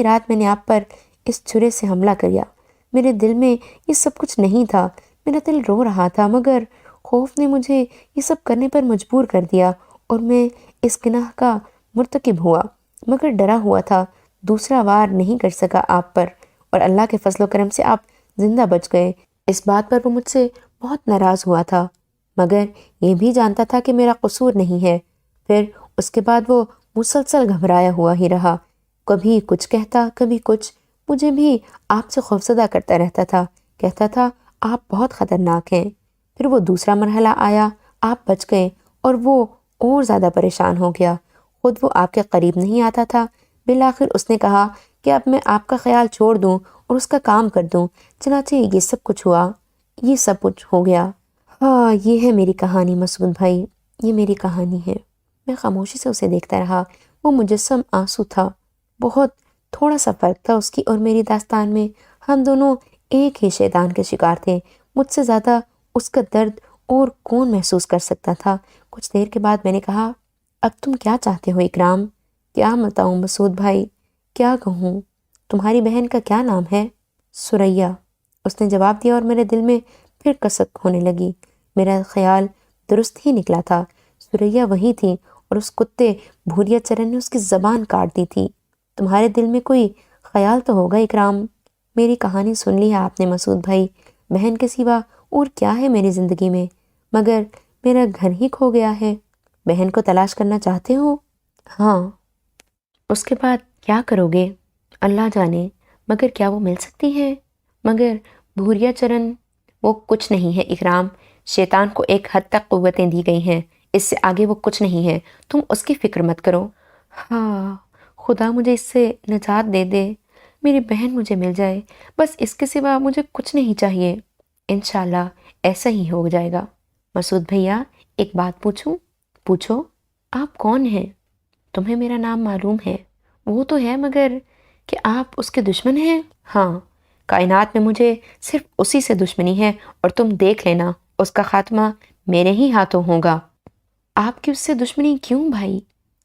رات میں نے آپ پر اس چھرے سے حملہ کیا۔ میرے دل میں یہ سب کچھ نہیں تھا، میرا دل رو رہا تھا، مگر خوف نے مجھے یہ سب کرنے پر مجبور کر دیا، اور میں اس گناہ کا مرتکب ہوا، مگر ڈرا ہوا تھا، دوسرا وار نہیں کر سکا آپ پر، اور اللہ کے فضل و کرم سے آپ زندہ بچ گئے۔ اس بات پر وہ مجھ سے بہت ناراض ہوا تھا، مگر یہ بھی جانتا تھا کہ میرا قصور نہیں ہے۔ پھر اس کے بعد وہ مسلسل گھبرایا ہوا ہی رہا، کبھی کچھ کہتا کبھی کچھ، مجھے بھی آپ سے خوفزدہ کرتا رہتا تھا، کہتا تھا آپ بہت خطرناک ہیں۔ پھر وہ دوسرا مرحلہ آیا، آپ بچ گئے اور وہ اور زیادہ پریشان ہو گیا، خود وہ آپ کے قریب نہیں آتا تھا۔ بالآخر اس نے کہا کہ اب میں آپ کا خیال چھوڑ دوں اور اس کا کام کر دوں، چنانچہ یہ سب کچھ ہوا، یہ سب کچھ ہو گیا۔ ہاں، یہ ہے میری کہانی مسعود بھائی، یہ میری کہانی ہے۔ میں خاموشی سے اسے دیکھتا رہا، وہ مجسم آنسو تھا، بہت تھوڑا سا فرق تھا اس کی اور میری داستان میں، ہم دونوں ایک ہی شیطان کے شکار تھے، مجھ سے زیادہ اس کا درد اور کون محسوس کر سکتا تھا۔ کچھ دیر کے بعد میں نے کہا، اب تم کیا چاہتے ہو اکرام؟ کیا بتاؤں مسعود بھائی، کیا کہوں؟ تمہاری بہن کا کیا نام ہے؟ ثریا، اس نے جواب دیا اور میرے دل میں پھر کسک ہونے لگی۔ میرا خیال درست ہی نکلا تھا، ثریا وہی تھی اور اس کتے بھوریا چرن نے اس کی زبان کاٹ دی تھی۔ تمہارے دل میں کوئی خیال تو ہوگا اکرام؟ میری کہانی سن لی ہے آپ نے مسعود بھائی، بہن کے سوا اور کیا ہے میری زندگی میں؟ مگر میرا گھر ہی کھو گیا ہے۔ بہن کو تلاش کرنا چاہتے ہو؟ ہاں۔ اس کے بعد کیا کرو گے؟ اللہ جانے، مگر کیا وہ مل سکتی ہے؟ مگر بھوریا چرن، وہ کچھ نہیں ہے اکرام، شیطان کو ایک حد تک قوتیں دی گئی ہیں، اس سے آگے وہ کچھ نہیں ہے، تم اس کی فکر مت کرو۔ ہاں، خدا مجھے اس سے نجات دے دے، میری بہن مجھے مل جائے، بس اس کے سوا مجھے کچھ نہیں چاہیے۔ انشاءاللہ ایسا ہی ہو جائے گا۔ مسعود بھیا، ایک بات پوچھوں؟ پوچھو۔ آپ کون ہیں؟ تمہیں میرا نام معلوم ہے؟ وہ تو ہے، مگر کہ آپ اس کے دشمن ہیں؟ ہاں، کائنات میں مجھے صرف اسی سے دشمنی ہے اور تم دیکھ لینا اس کا خاتمہ میرے ہی ہاتھوں ہوگا۔ آپ کی اس سے دشمنی کیوں بھائی؟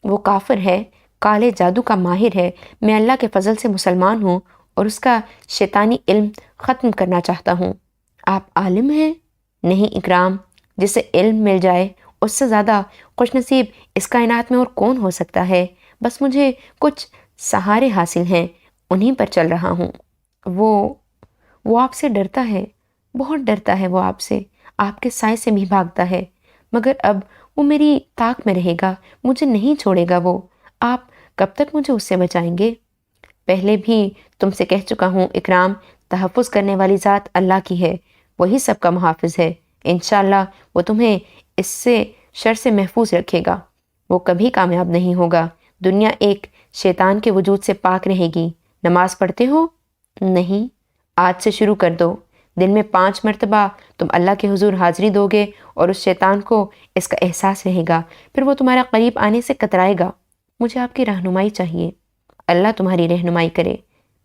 وہ کافر ہے، کالے جادو کا ماہر ہے، میں اللہ کے فضل سے مسلمان ہوں اور اس کا شیطانی علم ختم کرنا چاہتا ہوں۔ آپ عالم ہیں؟ نہیں اکرام، جسے علم مل جائے اس سے زیادہ خوش نصیب اس کائنات میں اور کون ہو سکتا ہے؟ بس مجھے کچھ سہارے حاصل ہیں، انہیں پر چل رہا ہوں۔ وہ آپ سے ڈرتا ہے، بہت ڈرتا ہے وہ آپ سے، آپ کے سائے سے بھی بھاگتا ہے، مگر اب وہ میری طاق میں رہے گا، مجھے نہیں چھوڑے گا وہ۔ آپ کب تک مجھے اس سے بچائیں گے؟ پہلے بھی تم سے کہہ چکا ہوں اکرام، تحفظ کرنے والی ذات اللہ کی ہے، وہی سب کا محافظ ہے، انشاءاللہ وہ تمہیں اس سے شر سے محفوظ رکھے گا۔ وہ کبھی کامیاب نہیں ہوگا، دنیا ایک شیطان کے وجود سے پاک رہے گی۔ نماز پڑھتے ہو؟ نہیں۔ آج سے شروع کر دو، دن میں 5 مرتبہ تم اللہ کے حضور حاضری دو گے اور اس شیطان کو اس کا احساس رہے گا، پھر وہ تمہارا قریب آنے سے کترائے گا۔ مجھے آپ کی رہنمائی چاہیے۔ اللہ تمہاری رہنمائی کرے،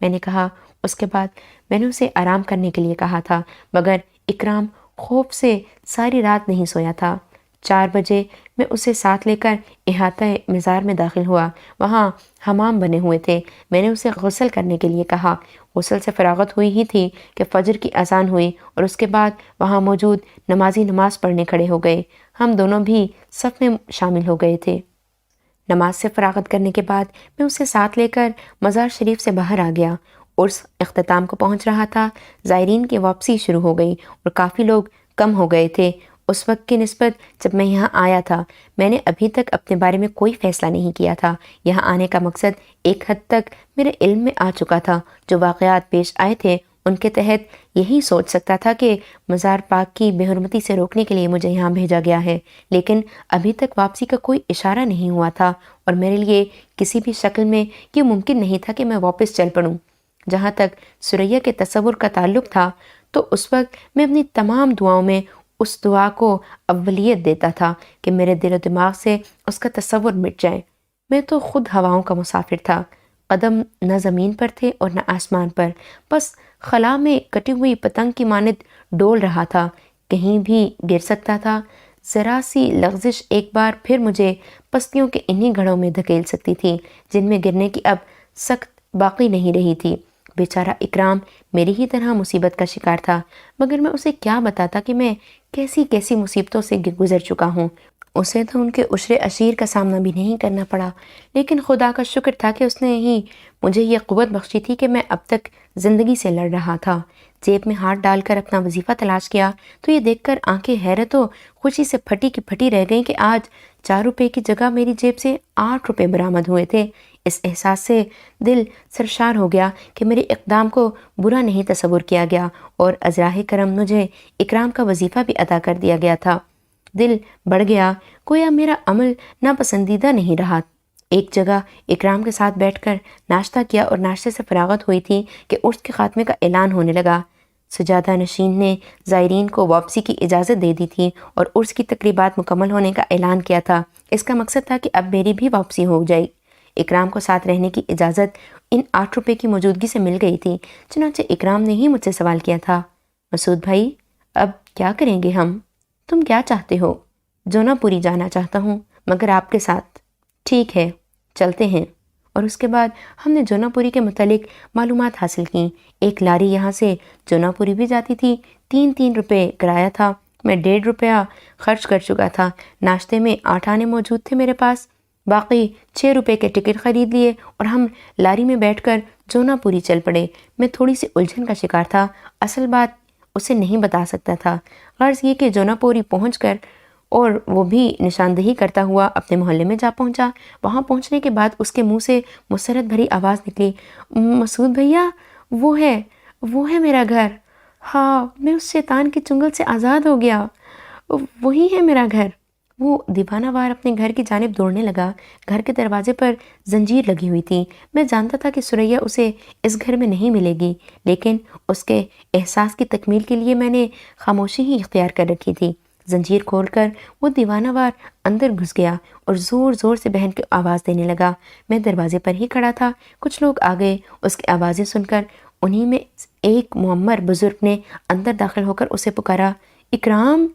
میں نے کہا۔ اس کے بعد میں نے اسے آرام کرنے کے لیے کہا تھا، مگر اکرام خوف سے ساری رات نہیں سویا تھا۔ 4 بجے میں اسے ساتھ لے کر احاطہ مزار میں داخل ہوا، وہاں حمام بنے ہوئے تھے۔ میں نے اسے غسل کرنے کے لیے کہا۔ غسل سے فراغت ہوئی ہی تھی کہ فجر کی اذان ہوئی اور اس کے بعد وہاں موجود نمازی نماز پڑھنے کھڑے ہو گئے، ہم دونوں بھی صف میں شامل ہو گئے تھے۔ نماز سے فراغت کرنے کے بعد میں اسے ساتھ لے کر مزار شریف سے باہر آ گیا۔ عرس اختتام کو پہنچ رہا تھا، زائرین کی واپسی شروع ہو گئی اور کافی لوگ کم ہو گئے تھے۔ اس وقت کی نسبت جب میں یہاں آیا تھا، میں نے ابھی تک اپنے بارے میں کوئی فیصلہ نہیں کیا تھا۔ یہاں آنے کا مقصد ایک حد تک میرے علم میں آ چکا تھا، جو واقعات پیش آئے تھے ان کے تحت یہی سوچ سکتا تھا کہ مزار پاک کی بے حرمتی سے روکنے کے لیے مجھے یہاں بھیجا گیا ہے، لیکن ابھی تک واپسی کا کوئی اشارہ نہیں ہوا تھا اور میرے لیے کسی بھی شکل میں یہ ممکن نہیں تھا کہ میں واپس چل پڑوں۔ جہاں تک ثریا کے تصور کا تعلق تھا تو اس وقت میں اپنی تمام دعاؤں میں اس دعا کو اولیت دیتا تھا کہ میرے دل و دماغ سے اس کا تصور مٹ جائے۔ میں تو خود ہواؤں کا مسافر تھا، قدم نہ زمین پر تھے اور نہ آسمان پر، بس خلا میں کٹی ہوئی پتنگ کی مانند ڈول رہا تھا، کہیں بھی گر سکتا تھا۔ ذرا سی لغزش ایک بار پھر مجھے پستیوں کے انہی گڑھوں میں دھکیل سکتی تھی جن میں گرنے کی اب سخت باقی نہیں رہی تھی۔ بیچارہ اکرام میری ہی طرح مصیبت کا شکار تھا، مگر میں اسے کیا بتاتا کہ میں کیسی کیسی مصیبتوں سے گزر چکا ہوں۔ اسے تو ان کے عشر عشیر کا سامنا بھی نہیں کرنا پڑا، لیکن خدا کا شکر تھا کہ اس نے ہی مجھے یہ قوت بخشی تھی کہ میں اب تک زندگی سے لڑ رہا تھا۔ جیب میں ہاتھ ڈال کر اپنا وظیفہ تلاش کیا تو یہ دیکھ کر آنکھیں حیرت و خوشی سے پھٹی کی پھٹی رہ گئیں کہ آج 4 روپے کی جگہ میری جیب سے 8 روپے برآمد ہوئے تھے۔ اس احساس سے دل سرشار ہو گیا کہ میرے اقدام کو برا نہیں تصور کیا گیا اور ازراہ کرم مجھے اکرام کا وظیفہ بھی عطا کر دیا گیا تھا۔ دل بڑھ گیا، گویا میرا عمل ناپسندیدہ نہیں رہا۔ ایک جگہ اکرام کے ساتھ بیٹھ کر ناشتہ کیا اور ناشتے سے فراغت ہوئی تھی کہ عرس کے خاتمے کا اعلان ہونے لگا۔ سجادہ نشین نے زائرین کو واپسی کی اجازت دے دی تھی اور عرس کی تقریبات مکمل ہونے کا اعلان کیا تھا۔ اس کا مقصد تھا کہ اب میری بھی واپسی ہو جائے۔ اکرام کو ساتھ رہنے کی اجازت ان 8 روپے کی موجودگی سے مل گئی تھی، چنانچہ اکرام نے ہی مجھ سے سوال کیا تھا، مسعود بھائی اب کیا کریں گے ہم؟ تم کیا چاہتے ہو؟ جونا پوری جانا چاہتا ہوں، مگر آپ کے ساتھ۔ ٹھیک ہے، چلتے ہیں۔ اور اس کے بعد ہم نے جونا پوری کے متعلق معلومات حاصل کیں۔ ایک لاری یہاں سے جونا پوری بھی جاتی تھی۔ 3 روپے کرایہ تھا۔ میں 1.5 روپیہ خرچ کر چکا تھا۔ ناشتے میں 8 آنے موجود تھے میرے پاس۔ باقی 6 روپے کے ٹکٹ خرید لیے اور ہم لاری میں بیٹھ کر جونا پوری چل پڑے۔ میں تھوڑی سی الجھن کا شکار تھا، اصل بات اسے نہیں بتا سکتا تھا۔ غرض یہ کہ جونا پوری پہنچ کر اور وہ بھی نشاندہی کرتا ہوا اپنے محلے میں جا پہنچا۔ وہاں پہنچنے کے بعد اس کے منہ سے مسرت بھری آواز نکلی، مسعود بھیا وہ ہے میرا گھر۔ ہاں، میں اس شیطان کے چنگل سے آزاد ہو گیا، وہی ہے میرا گھر۔ وہ دیوانہ وار اپنے گھر کی جانب دوڑنے لگا۔ گھر کے دروازے پر زنجیر لگی ہوئی تھی۔ میں جانتا تھا کہ ثریا اسے اس گھر میں نہیں ملے گی، لیکن اس کے احساس کی تکمیل کے لیے میں نے خاموشی ہی اختیار کر رکھی تھی۔ زنجیر کھول کر وہ دیوانہ وار اندر گھس گیا اور زور زور سے بہن کی آواز دینے لگا۔ میں دروازے پر ہی کھڑا تھا۔ کچھ لوگ آ گئے۔ اس کی آوازیں سن کر انہی میں ایک معمر بزرگ نے اندر داخل ہو کر اسے پکارا، اکرام،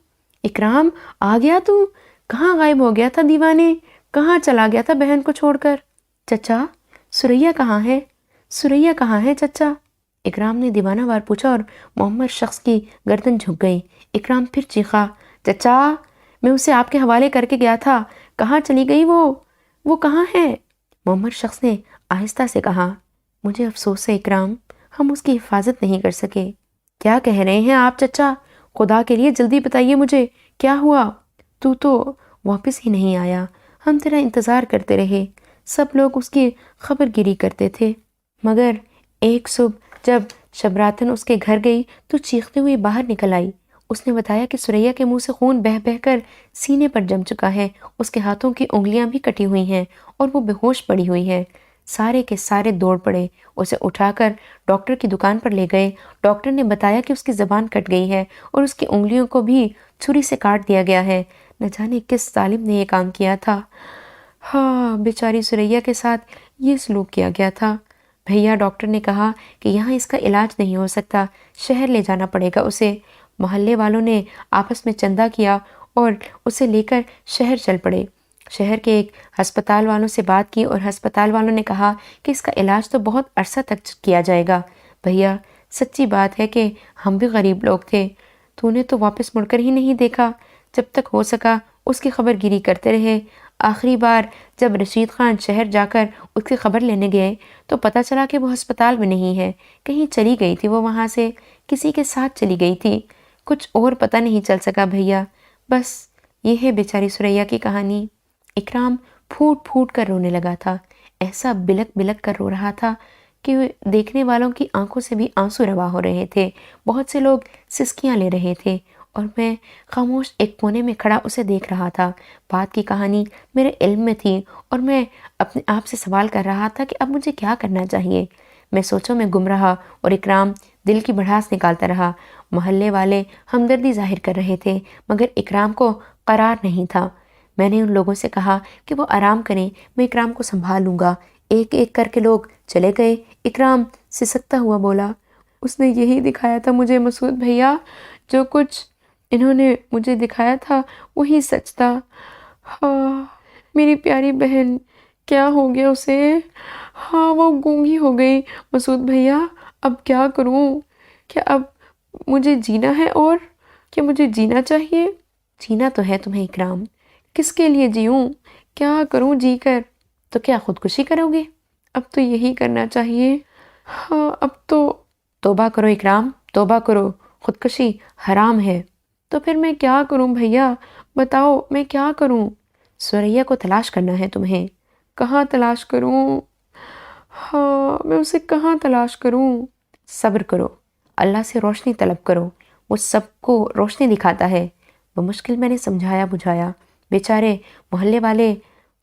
اکرام آ گیا تو؟ کہاں غائب ہو گیا تھا دیوانے؟ کہاں چلا گیا تھا بہن کو چھوڑ کر؟ چچا، ثریا کہاں ہے؟ ثریا کہاں ہے چچا؟ اکرام نے دیوانہ وار پوچھا اور معمر شخص کی گردن جھک گئی۔ اکرام پھر چیخا، چچا میں اسے آپ کے حوالے کر کے گیا تھا، کہاں چلی گئی وہ کہاں ہے؟ معمر شخص نے آہستہ سے کہا، مجھے افسوس ہے اکرام، ہم اس کی حفاظت نہیں کر سکے۔ کیا کہہ رہے ہیں آپ چچا؟ خدا کے لیے جلدی بتائیے مجھے، کیا ہوا؟ تو واپس ہی نہیں آیا، ہم تیرا انتظار کرتے رہے، سب لوگ اس کی خبر گیری کرتے تھے، مگر ایک صبح جب شبراتن اس کے گھر گئی تو چیختے ہوئی باہر نکل آئی۔ اس نے بتایا کہ ثریا کے منہ سے خون بہہ بہہ کر سینے پر جم چکا ہے، اس کے ہاتھوں کی انگلیاں بھی کٹی ہوئی ہیں اور وہ بے ہوش پڑی ہوئی ہے۔ سارے کے سارے دوڑ پڑے، اسے اٹھا کر ڈاکٹر کی دکان پر لے گئے۔ ڈاکٹر نے بتایا کہ اس کی زبان کٹ گئی ہے اور اس کی انگلیوں کو بھی چھری سے کاٹ دیا گیا ہے۔ نہ جانے کس ظالم نے یہ کام کیا تھا۔ ہاں، بیچاری ثریا کے ساتھ یہ سلوک کیا گیا تھا۔ بھیا ڈاکٹر نے کہا کہ یہاں اس کا علاج نہیں ہو سکتا، شہر لے جانا پڑے گا اسے۔ محلے والوں نے آپس میں چندہ کیا اور اسے لے کر شہر چل پڑے۔ شہر کے ایک ہسپتال والوں سے بات کی اور ہسپتال والوں نے کہا کہ اس کا علاج تو بہت عرصہ تک کیا جائے گا۔ بھیا سچی بات ہے کہ ہم بھی غریب لوگ تھے، تو نے تو واپس مڑ کر ہی نہیں دیکھا، جب تک ہو سکا اس کی خبر گیری کرتے رہے۔ آخری بار جب رشید خان شہر جا کر اس کی خبر لینے گئے تو پتہ چلا کہ وہ ہسپتال میں نہیں ہے، کہیں چلی گئی تھی، وہ وہاں سے کسی کے ساتھ چلی گئی تھی، کچھ اور پتہ نہیں چل سکا بھیا۔ بس یہ ہے بیچاری ثریا کی کہانی۔ اکرام پھوٹ پھوٹ کر رونے لگا تھا، ایسا بلک بلک کر رو رہا تھا کہ دیکھنے والوں کی آنکھوں سے بھی آنسو روا ہو رہے تھے۔ بہت سے لوگ سسکیاں لے رہے تھے اور میں خاموش ایک کونے میں کھڑا اسے دیکھ رہا تھا۔ بات کی کہانی میرے علم میں تھی اور میں اپنے آپ سے سوال کر رہا تھا کہ اب مجھے کیا کرنا چاہیے۔ میں سوچوں میں گم رہا اور اکرام دل کی بھڑاس نکالتا رہا۔ محلے والے ہمدردی ظاہر کر رہے تھے مگر اکرام کو قرار نہیں تھا۔ میں نے ان لوگوں سے کہا کہ وہ آرام کریں، میں اکرام کو سنبھال لوں گا۔ ایک ایک کر کے لوگ چلے گئے۔ اکرام سسکتا ہوا بولا، اس نے یہی دکھایا تھا مجھے مسعود بھیا، جو کچھ انہوں نے مجھے دکھایا تھا وہی سچ تھا۔ ہاں، میری پیاری بہن، کیا ہو گیا اسے؟ ہاں، وہ گونگی ہو گئی۔ مسعود بھیا اب کیا کروں؟ کیا اب مجھے جینا ہے اور کیا مجھے جینا چاہیے؟ جینا تو ہے تمہیں اکرام، کس کے لیے جیوں؟ کیا کروں جی کر؟ تو کیا خودکشی کرو گے؟ اب تو یہی کرنا چاہیے۔ ہاں، اب تو توبہ کرو اکرام، توبہ کرو، خودکشی حرام ہے۔ تو پھر میں کیا کروں بھیا، بتاؤ میں کیا کروں؟ سوریا کو تلاش کرنا ہے تمہیں۔ کہاں تلاش کروں؟ ہاں، میں اسے کہاں تلاش کروں؟ صبر کرو، اللہ سے روشنی طلب کرو، وہ سب کو روشنی دکھاتا ہے۔ بمشکل میں نے سمجھایا بجھایا۔ بیچارے محلے والے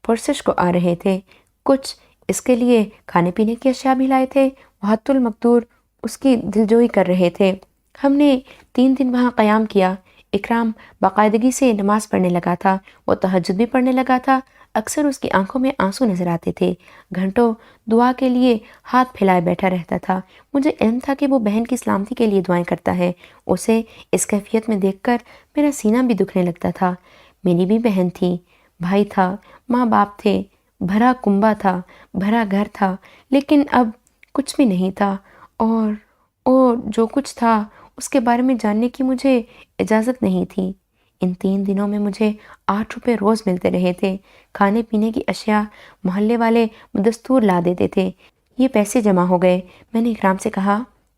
پرسش کو آ رہے تھے، کچھ اس کے لیے کھانے پینے کی اشیاء بھی لائے تھے، بہت المقدور اس کی دلجوئی کر رہے تھے۔ ہم نے 3 دن وہاں قیام کیا۔ اکرام باقاعدگی سے نماز پڑھنے لگا تھا، وہ تہجد بھی پڑھنے لگا تھا۔ اکثر اس کی آنکھوں میں آنسو نظر آتے تھے، گھنٹوں دعا کے لیے ہاتھ پھیلائے بیٹھا رہتا تھا۔ مجھے علم تھا کہ وہ بہن کی سلامتی کے لیے دعائیں کرتا ہے۔ اسے اس کیفیت میں دیکھ کر میرا سینہ بھی دکھنے لگتا تھا۔ میری بھی بہن تھی، بھائی تھا، ماں باپ تھے، بھرا کنبہ تھا، بھرا گھر تھا، لیکن اب کچھ بھی نہیں تھا، اور جو کچھ تھا اس کے بارے میں جاننے کی مجھے اجازت نہیں تھی۔ ان 3 دنوں میں مجھے 8 روپے روز ملتے رہے تھے۔ کھانے پینے کی اشیاء محلے والے بدستور لا دیتے تھے۔ یہ پیسے جمع ہو گئے۔ میں نے اکرام سے کہا،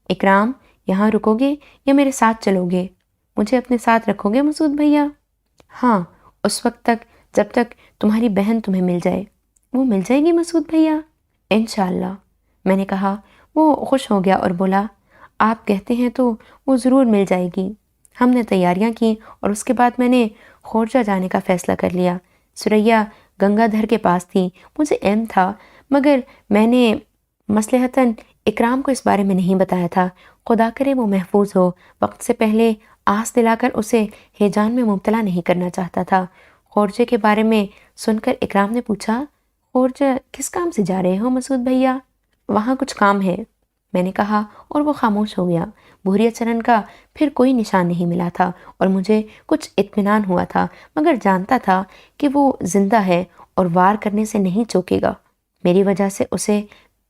اکرام، یہاں رکو گے یا میرے ساتھ چلو گے؟ مجھے اپنے ساتھ رکھو گے مسعود بھیا؟ ہاں، اس وقت تک جب تک تمہاری بہن تمہیں مل جائے۔ وہ مل جائے گی مسعود بھیا؟ انشاءاللہ، میں نے کہا۔ وہ خوش ہو گیا اور بولا، آپ کہتے ہیں تو وہ ضرور مل جائے گی۔ ہم نے تیاریاں کی اور اس کے بعد میں نے خورجہ جانے کا فیصلہ کر لیا۔ سریا گنگا دھر کے پاس تھی، مجھے علم تھا، مگر میں نے مصلحتاً اکرام کو اس بارے میں نہیں بتایا تھا۔ خدا کرے وہ محفوظ ہو، وقت سے پہلے آس دلا کر اسے ہیجان میں مبتلا نہیں کرنا چاہتا تھا۔ خورجے کے بارے میں سن کر اکرام نے پوچھا، خورجہ کس کام سے جا رہے ہو مسعود بھیا؟ وہاں کچھ کام ہے، میں نے کہا، اور وہ خاموش ہو گیا۔ بھوریا چرن کا پھر کوئی نشان نہیں ملا تھا اور مجھے کچھ اطمینان ہوا تھا، مگر جانتا تھا کہ وہ زندہ ہے اور وار کرنے سے نہیں چوکے گا۔ میری وجہ سے اسے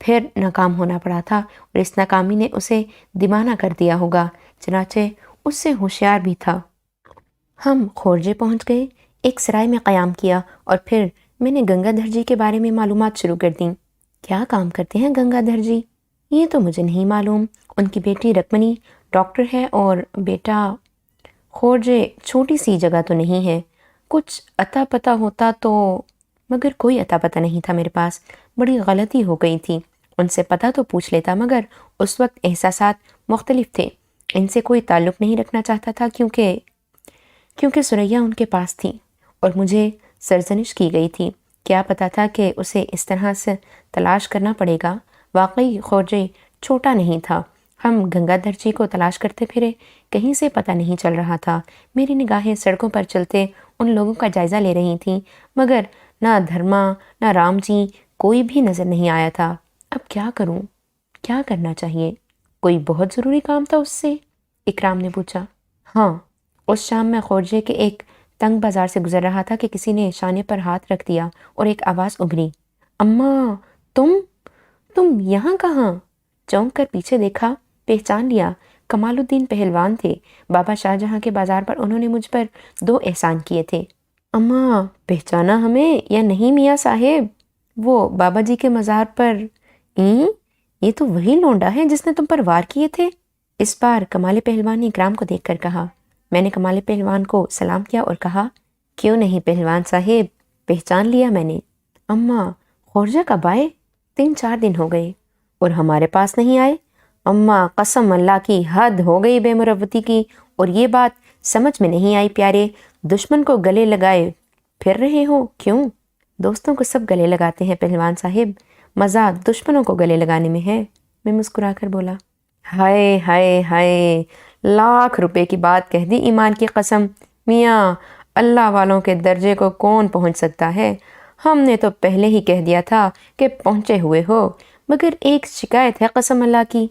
پھر ناکام ہونا پڑا تھا اور اس ناکامی نے اسے دیوانہ کر دیا ہوگا، چنانچہ اس سے ہوشیار بھی تھا۔ ہم خورجے پہنچ گئے، ایک سرائے میں قیام کیا اور پھر میں نے گنگا دھر جی کے بارے میں معلومات شروع کر دیں۔ کیا کام کرتے ہیں گنگا دھر جی؟ یہ تو مجھے نہیں معلوم۔ ان کی بیٹی رکمنی ڈاکٹر ہے اور بیٹا خورجے چھوٹی سی جگہ تو نہیں ہے، کچھ عطا پتہ ہوتا تو، مگر کوئی عطا پتہ نہیں تھا میرے پاس۔ بڑی غلطی ہو گئی تھی، ان سے پتہ تو پوچھ لیتا، مگر اس وقت احساسات مختلف تھے۔ ان سے کوئی تعلق نہیں رکھنا چاہتا تھا کیونکہ سریا ان کے پاس تھی اور مجھے سرزنش کی گئی تھی۔ کیا پتہ تھا کہ اسے اس طرح سے تلاش کرنا پڑے گا۔ واقعی خورجے چھوٹا نہیں تھا۔ ہم گنگا دھر جی کو تلاش کرتے پھرے، کہیں سے پتہ نہیں چل رہا تھا۔ میری نگاہیں سڑکوں پر چلتے ان لوگوں کا جائزہ لے رہی تھیں، مگر نہ دھرما نہ رام جی کوئی بھی نظر نہیں آیا تھا۔ اب کیا کروں؟ کیا کرنا چاہیے؟ کوئی بہت ضروری کام تھا اس سے؟ اکرام نے پوچھا۔ ہاں، اس شام میں خورجے کے ایک تنگ بازار سے گزر رہا تھا کہ کسی نے شانے پر ہاتھ رکھ دیا اور ایک آواز ابھری، اماں، تم یہاں کہاں؟ چونک کر پیچھے دیکھا، پہچان لیا، کمال الدین پہلوان تھے۔ بابا شاہ جہاں کے بازار پر انہوں نے مجھ پر 2 احسان کیے تھے۔ اماں، پہچانا ہمیں یا نہیں میاں صاحب؟ وہ بابا جی کے مزار پر۔ یہ تو وہی لونڈا ہے جس نے تم پر وار کیے تھے۔ اس بار کمال پہلوان نے اکرام کو دیکھ کر کہا۔ میں نے کمال پہلوان کو سلام کیا اور کہا، کیوں نہیں پہلوان صاحب، پہچان لیا میں نے۔ اماں، خورجہ کب آئے؟ 3-4 دن ہو گئے۔ اور ہمارے پاس نہیں آئے؟ اماں، قسم اللہ کی، حد ہو گئی بے مروتی کی، اور یہ بات سمجھ میں نہیں آئی پیارے، دشمن کو گلے لگائے پھر رہے ہو کیوں؟ دوستوں کو سب گلے لگاتے ہیں پہلوان صاحب، مزہ دشمنوں کو گلے لگانے میں ہے، میں مسکرا کر بولا۔ ہائے ہائے ہائے، لاکھ روپے کی بات کہہ دی ایمان کی قسم، میاں اللہ والوں کے درجے کو کون پہنچ سکتا ہے؟ ہم نے تو پہلے ہی کہہ دیا تھا کہ پہنچے ہوئے ہو، مگر ایک شکایت ہے قسم اللہ کی۔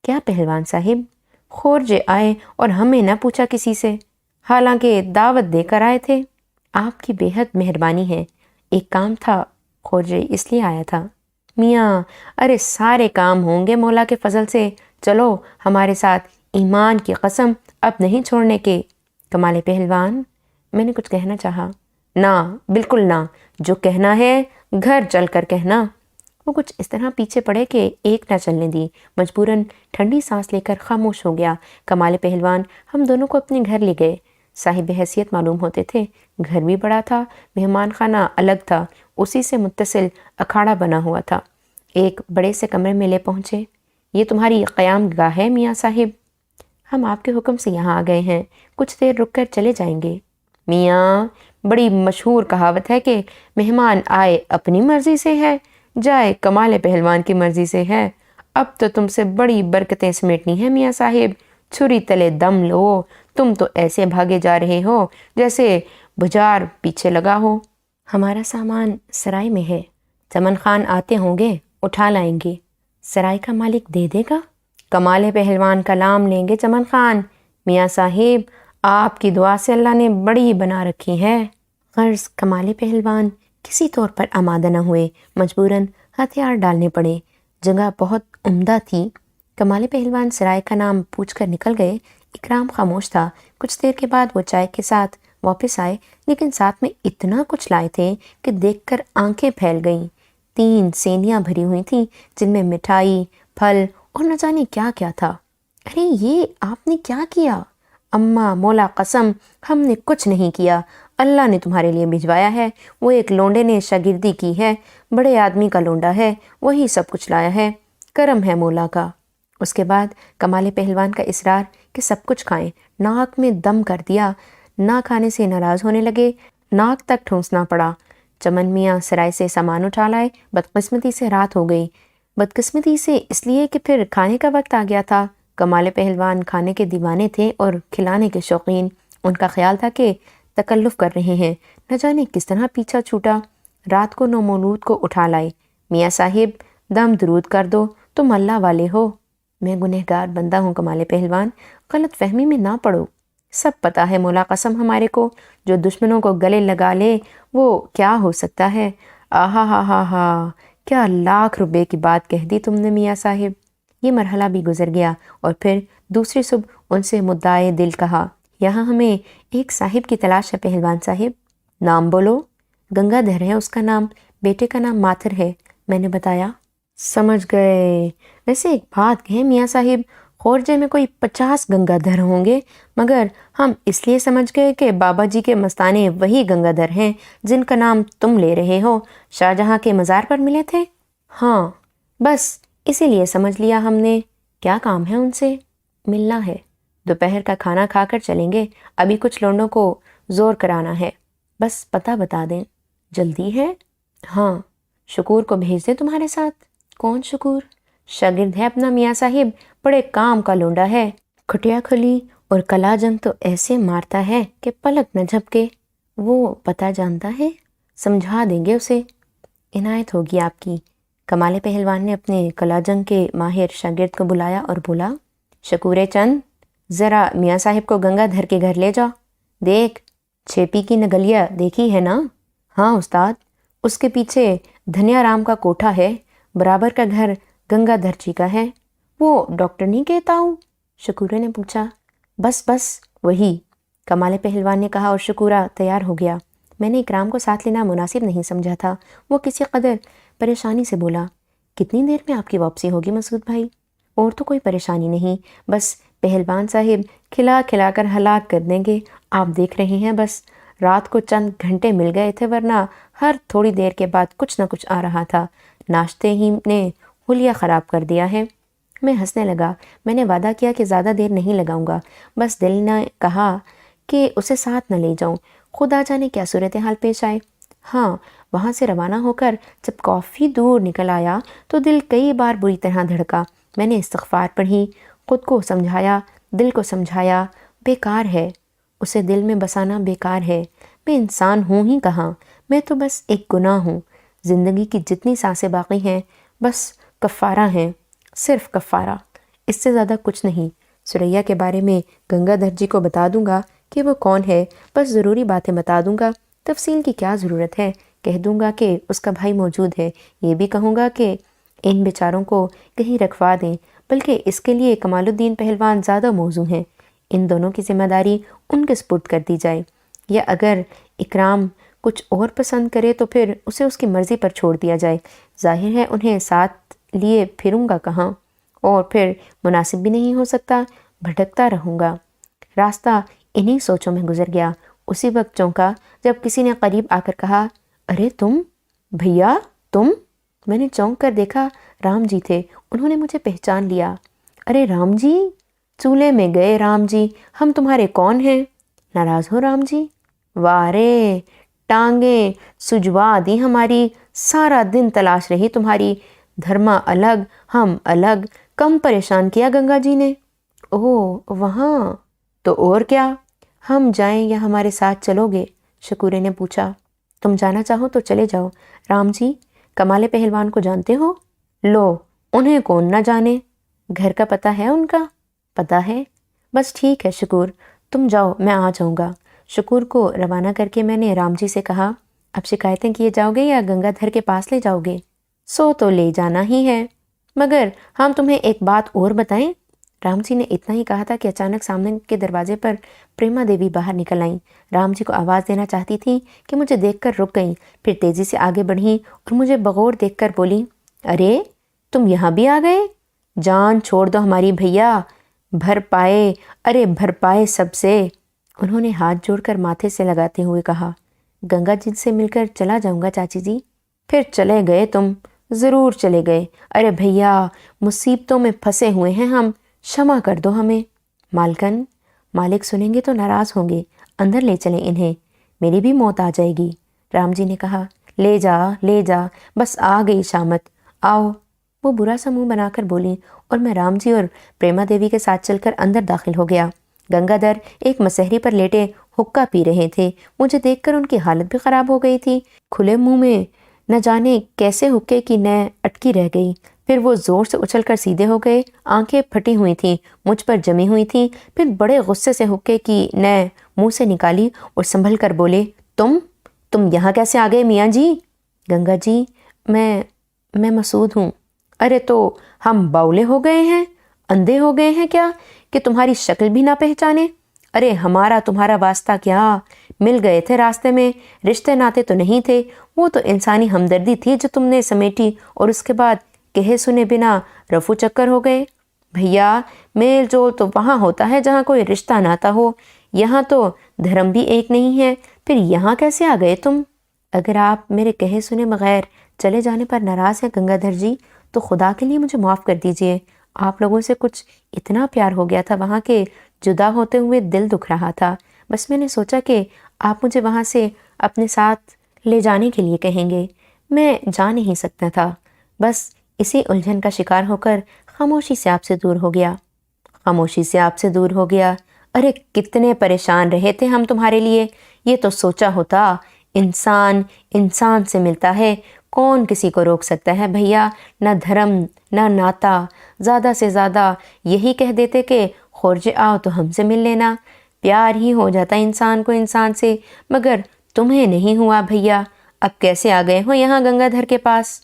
کیا پہلوان صاحب؟ خورجے آئے اور ہمیں نہ پوچھا کسی سے، حالانکہ دعوت دے کر آئے تھے۔ آپ کی بے حد مہربانی ہے، ایک کام تھا، خورجے اس لیے آیا تھا۔ میاں، ارے سارے کام ہوں گے مولا کے فضل سے، چلو ہمارے ساتھ، ایمان کی قسم اب نہیں چھوڑنے کے۔ کمال پہلوان، میں نے کچھ کہنا چاہا۔ نہ، بالکل نہ، جو کہنا ہے گھر چل کر کہنا۔ وہ کچھ اس طرح پیچھے پڑے کہ ایک نہ چلنے دی، مجبوراً ٹھنڈی سانس لے کر خاموش ہو گیا۔ کمال پہلوان ہم دونوں کو اپنے گھر لے گئے۔ صاحب حیثیت معلوم ہوتے تھے۔ گھر بھی بڑا تھا، مہمان خانہ الگ تھا، اسی سے متصل اکھاڑا بنا ہوا تھا۔ ایک بڑے سے کمرے میں لے پہنچے۔ یہ تمہاری قیام گاہ ہے میاں صاحب؟ ہم آپ کے حکم سے یہاں آ گئے ہیں، کچھ دیر رک کر چلے جائیں گے۔ میاں، بڑی مشہور کہاوت ہے کہ مہمان آئے اپنی مرضی سے ہے، جائے کمال پہلوان کی مرضی سے ہے۔ اب تو تم سے بڑی برکتیں سمیٹنی ہیں میاں صاحب، چھری تلے دم لو۔ تم تو ایسے بھاگے جا رہے ہو جیسے بجار پیچھے لگا ہو۔ ہمارا سامان سرائی میں ہے، چمن خان آتے ہوں گے، اٹھا لائیں گے۔ سرائی کا مالک دے دے گا؟ کمال پہلوان کا نام لیں گے چمن خان۔ میاں صاحب، آپ کی دعا سے اللہ نے بڑی بنا رکھی ہے۔ غرض کمال پہلوان کسی طور پر آمادہ نہ ہوئے، مجبوراً ہتھیار ڈالنے پڑے۔ جگہ بہت عمدہ تھی۔ کمال پہلوان سرائے کا نام پوچھ کر نکل گئے۔ اکرام خاموش تھا۔ کچھ دیر کے بعد وہ چائے کے ساتھ واپس آئے، لیکن ساتھ میں اتنا کچھ لائے تھے کہ دیکھ کر آنکھیں پھیل گئیں۔ 3 سینیاں بھری ہوئی تھیں جن میں مٹھائی، پھل اور نہ جانے کیا کیا تھا۔ ارے یہ آپ نے کیا کیا؟ اماں مولا قسم، ہم نے کچھ نہیں کیا، اللہ نے تمہارے لیے بھجوایا ہے۔ وہ ایک لونڈے نے شاگردی کی ہے، بڑے آدمی کا لونڈا ہے، وہی سب کچھ لایا ہے، کرم ہے مولا کا۔ اس کے بعد کمال پہلوان کا اصرار کہ سب کچھ کھائیں، ناک میں دم کر دیا۔ نہ کھانے سے ناراض ہونے لگے، ناک تک ٹھونسنا پڑا۔ چمن میاں سرائے سے سامان اٹھا لائے۔ بدقسمتی سے رات ہو گئی۔ بدقسمتی سے اس لیے کہ پھر کھانے کا وقت آ گیا تھا۔ کمال پہلوان کھانے کے دیوانے تھے اور کھلانے کے شوقین۔ ان کا خیال تھا کہ تکلف کر رہے ہیں، نہ جانے کس طرح پیچھا چھوٹا۔ رات کو نومولود کو اٹھا لائے۔ میاں صاحب، دم درود کر دو، تم اللہ والے ہو۔ میں گنہگار بندہ ہوں کمال پہلوان، غلط فہمی میں نہ پڑو۔ سب پتہ ہے مولا قسم ہمارے کو، جو دشمنوں کو گلے لگا لے وہ کیا ہو سکتا ہے۔ آہا ہا ہا ہا، کیا لاکھ روپے کی بات کہہ دی تم نے میاں صاحب۔ یہ مرحلہ بھی گزر گیا اور پھر دوسری صبح ان سے مدعائے دل کہا، یہاں ہمیں ایک صاحب کی تلاش ہے پہلوان صاحب۔ نام بولو۔ گنگا دھر ہے اس کا نام، بیٹے کا نام ماتر ہے، میں نے بتایا۔ سمجھ گئے۔ ویسے ایک بات کہیں میاں صاحب، خورجے میں کوئی 50 گنگا دھر ہوں گے، مگر ہم اس لیے سمجھ گئے کہ بابا جی کے مستانے وہی گنگا دھر ہیں جن کا نام تم لے رہے ہو، شاہجہاں کے مزار پر ملے تھے۔ ہاں، بس اسی لیے سمجھ لیا ہم نے۔ کیا کام ہے ان سے؟ ملنا ہے، دوپہر کا کھانا کھا کر چلیں گے، ابھی کچھ لونڈوں کو زور کرانا ہے، بس پتہ بتا دیں۔ جلدی ہے؟ ہاں، شکور کو بھیج دیں تمہارے ساتھ۔ کون شکور؟ شاگرد ہے اپنا میاں صاحب، بڑے کام کا لونڈا ہے، کھٹیا کھلی اور کلا جنگ تو ایسے مارتا ہے کہ پلک نہ جھپکے۔ وہ پتہ جانتا ہے، سمجھا دیں گے اسے۔ عنایت ہوگی آپ کی۔ کمال پہلوان نے اپنے کلا جنگ کے ماہر شاگرد کو بلایا اور بولا، شکور چند، ذرا میاں صاحب کو گنگا دھر کے گھر لے جا۔ دیکھ، چھیپی کی نگلیا دیکھی ہے نا؟ ہاں استاد، اس کے پیچھے دھنیا رام کا کوٹھا ہے، برابر کا گھر گنگا دھر جی کا ہے۔ وہ ڈاکٹر نہیں کہتا ہوں؟ شکورے نے پوچھا۔ بس بس وہی، کمال پہلوان نے کہا اور شکورہ تیار ہو گیا۔ میں نے اکرام کو ساتھ لینا مناسب نہیں سمجھا تھا۔ وہ کسی قدر پریشانی سے بولا، کتنی دیر میں آپ کی واپسی ہوگی مسعود بھائی؟ اور تو کوئی پریشانی نہیں، بس پہلوان صاحب کھلا کھلا کر ہلاک کر دیں گے، آپ دیکھ رہے ہیں۔ بس رات کو چند گھنٹے مل گئے تھے، ورنہ ہر تھوڑی دیر کے بعد کچھ نہ کچھ آ رہا تھا۔ ناشتے ہی نے حلیہ خراب کر دیا ہے۔ میں ہنسنے لگا۔ میں نے وعدہ کیا کہ زیادہ دیر نہیں لگاؤں گا، بس دل نے کہا کہ اسے ساتھ نہ لے جاؤں، خدا جانے کیا صورتحال پیش آئے۔ ہاں، وہاں سے روانہ ہو کر جب کافی دور نکل آیا تو دل کئی بار بری طرح دھڑکا۔ میں نے استغفار پڑھی، خود کو سمجھایا، دل کو سمجھایا، بیکار ہے، اسے دل میں بسانا بیکار ہے۔ میں انسان ہوں ہی کہاں، میں تو بس ایک گناہ ہوں۔ زندگی کی جتنی سانسیں باقی ہیں بس کفارہ ہیں، صرف کفارہ، اس سے زیادہ کچھ نہیں۔ سریا کے بارے میں گنگا دھر جی کو بتا دوں گا کہ وہ کون ہے، بس ضروری باتیں بتا دوں گا، تفصیل کی کیا ضرورت ہے۔ کہہ دوں گا کہ اس کا بھائی موجود ہے، یہ بھی کہوں گا کہ ان بیچاروں کو کہیں رکھوا دیں، بلکہ اس کے لیے کمال الدین پہلوان زیادہ موزوں ہیں، ان دونوں کی ذمہ داری ان کے سپرد کر دی جائے، یا اگر اکرام کچھ اور پسند کرے تو پھر اسے اس کی مرضی پر چھوڑ دیا جائے۔ ظاہر ہے انہیں ساتھ لیے پھروں گا کہاں، اور پھر مناسب بھی نہیں ہو سکتا، بھٹکتا رہوں گا۔ راستہ انہی سوچوں میں گزر گیا۔ اسی وقت چونکا جب کسی نے قریب آ کر کہا، ارے تم بھیا تم؟ میں نے چونک کر دیکھا، رام جی تھے۔ انہوں نے مجھے پہچان لیا۔ ارے رام جی، چولہے میں گئے رام جی، ہم تمہارے کون ہیں؟ ناراض ہو رام جی؟ واہ رے، ٹانگیں سجوا دی ہماری، سارا دن تلاش رہی تمہاری، دھرما الگ ہم الگ، کم پریشان کیا گنگا جی نے؟ اوہ وہاں تو اور کیا، ہم جائیں یا ہمارے ساتھ چلو گے؟ شکورے نے پوچھا۔ تم جانا چاہو تو چلے جاؤ رام جی، کمال پہلوان کو جانتے ہو؟ لو، انہیں کون نہ جانے، گھر کا پتہ ہے ان کا؟ پتہ ہے، بس ٹھیک ہے شکور، تم جاؤ میں آ جاؤں گا۔ شکور کو روانہ کر کے میں نے رام جی سے کہا، اب شکایتیں کیے جاؤ گے یا گنگا دھر کے پاس لے جاؤ گے؟ سو تو لے جانا ہی ہے، مگر ہم تمہیں ایک بات اور بتائیں؟ رام جی نے اتنا ہی کہا تھا کہ اچانک سامنے کے دروازے پر پریما دیوی باہر نکل آئیں۔ رام جی کو آواز دینا چاہتی تھیں کہ مجھے دیکھ کر رک گئیں، پھر تیزی سے آگے بڑھیں اور مجھے بغور دیکھ کر بولیں، ارے تم یہاں بھی آ گئے؟ جان چھوڑ دو ہماری بھیا، بھر پائے سب سے۔ انہوں نے ہاتھ جوڑ کر ماتھے سے لگاتے ہوئے کہا، گنگا جی سے مل کر چلا جاؤں گا چاچی جی۔ پھر چلے گئے تم، ضرور چلے گئے۔ ارے بھیا، مصیبتوں میں پھنسے ہوئے ہیں ہم، شمع کر دو ہمیں۔ مالکن، مالک سنیں گے تو ناراض ہوں گے، اندر لے چلیں انہیں، میری بھی موت آ جائے گی۔ رام جی نے کہا، لے جا، بس آ گئی شامت، آؤ۔ وہ برا سا منہ بنا کر بولیں اور میں رام جی اور پریما دیوی کے ساتھ چل کر اندر داخل ہو گیا۔ گنگا در ایک مسہری پر لیٹے حقہ پی رہے تھے۔ مجھے دیکھ کر ان کی حالت بھی خراب ہو گئی تھی۔ کھلے منہ میں نہ جانے کیسے حقے کی نہ اٹکی رہ گئی، پھر وہ زور سے اچھل کر سیدھے ہو گئے، آنکھیں پھٹی ہوئی تھیں، مجھ پر جمی ہوئی تھیں، پھر بڑے غصے سے حقے کی نہ منہ سے نکالی اور سنبھل کر بولے، تم یہاں کیسے آ گئے میاں جی؟ گنگا جی، میں مسعود ہوں۔ ارے تو ہم باولے ہو گئے ہیں، اندھے ہو گئے ہیں کیا کہ تمہاری شکل بھی نہ پہچانے؟ ارے ہمارا تمہارا واسطہ کیا، مل گئے تھے راستے میں، رشتے ناتے تو نہیں تھے، وہ تو انسانی ہمدردی تھی جو تم نے سمیٹی اور اس کے بعد کہے سنے بنا رفو چکر ہو گئے۔ بھیا، میل جول تو وہاں ہوتا ہے جہاں کوئی رشتہ ناتا ہو، یہاں تو دھرم بھی ایک نہیں ہے، پھر یہاں کیسے آ گئے تم؟ اگر آپ میرے کہے سنے بغیر چلے جانے پر ناراض ہیں گنگا دھر جی، تو خدا کے لیے مجھے معاف کر دیجئے۔ آپ لوگوں سے کچھ اتنا پیار ہو گیا تھا وہاں کے جدا ہوتے ہوئے دل دکھ رہا تھا، بس میں نے سوچا کہ آپ مجھے وہاں سے اپنے ساتھ لے جانے کے لیے کہیں گے، میں جا نہیں سکتا تھا، بس اسی الجھن کا شکار ہو کر خاموشی سے آپ سے دور ہو گیا۔ ارے کتنے پریشان رہے تھے ہم تمہارے لیے، یہ تو سوچا ہوتا انسان سے ملتا ہے، کون کسی کو روک سکتا ہے بھیا؟ نہ دھرم نہ ناتا، زیادہ سے زیادہ یہی کہہ دیتے کہ خورج آؤ تو ہم سے مل لینا، پیار ہی ہو جاتا انسان کو انسان سے، مگر تمہیں نہیں ہوا بھیا۔ اب کیسے آ گئے ہو یہاں گنگا دھر کے پاس؟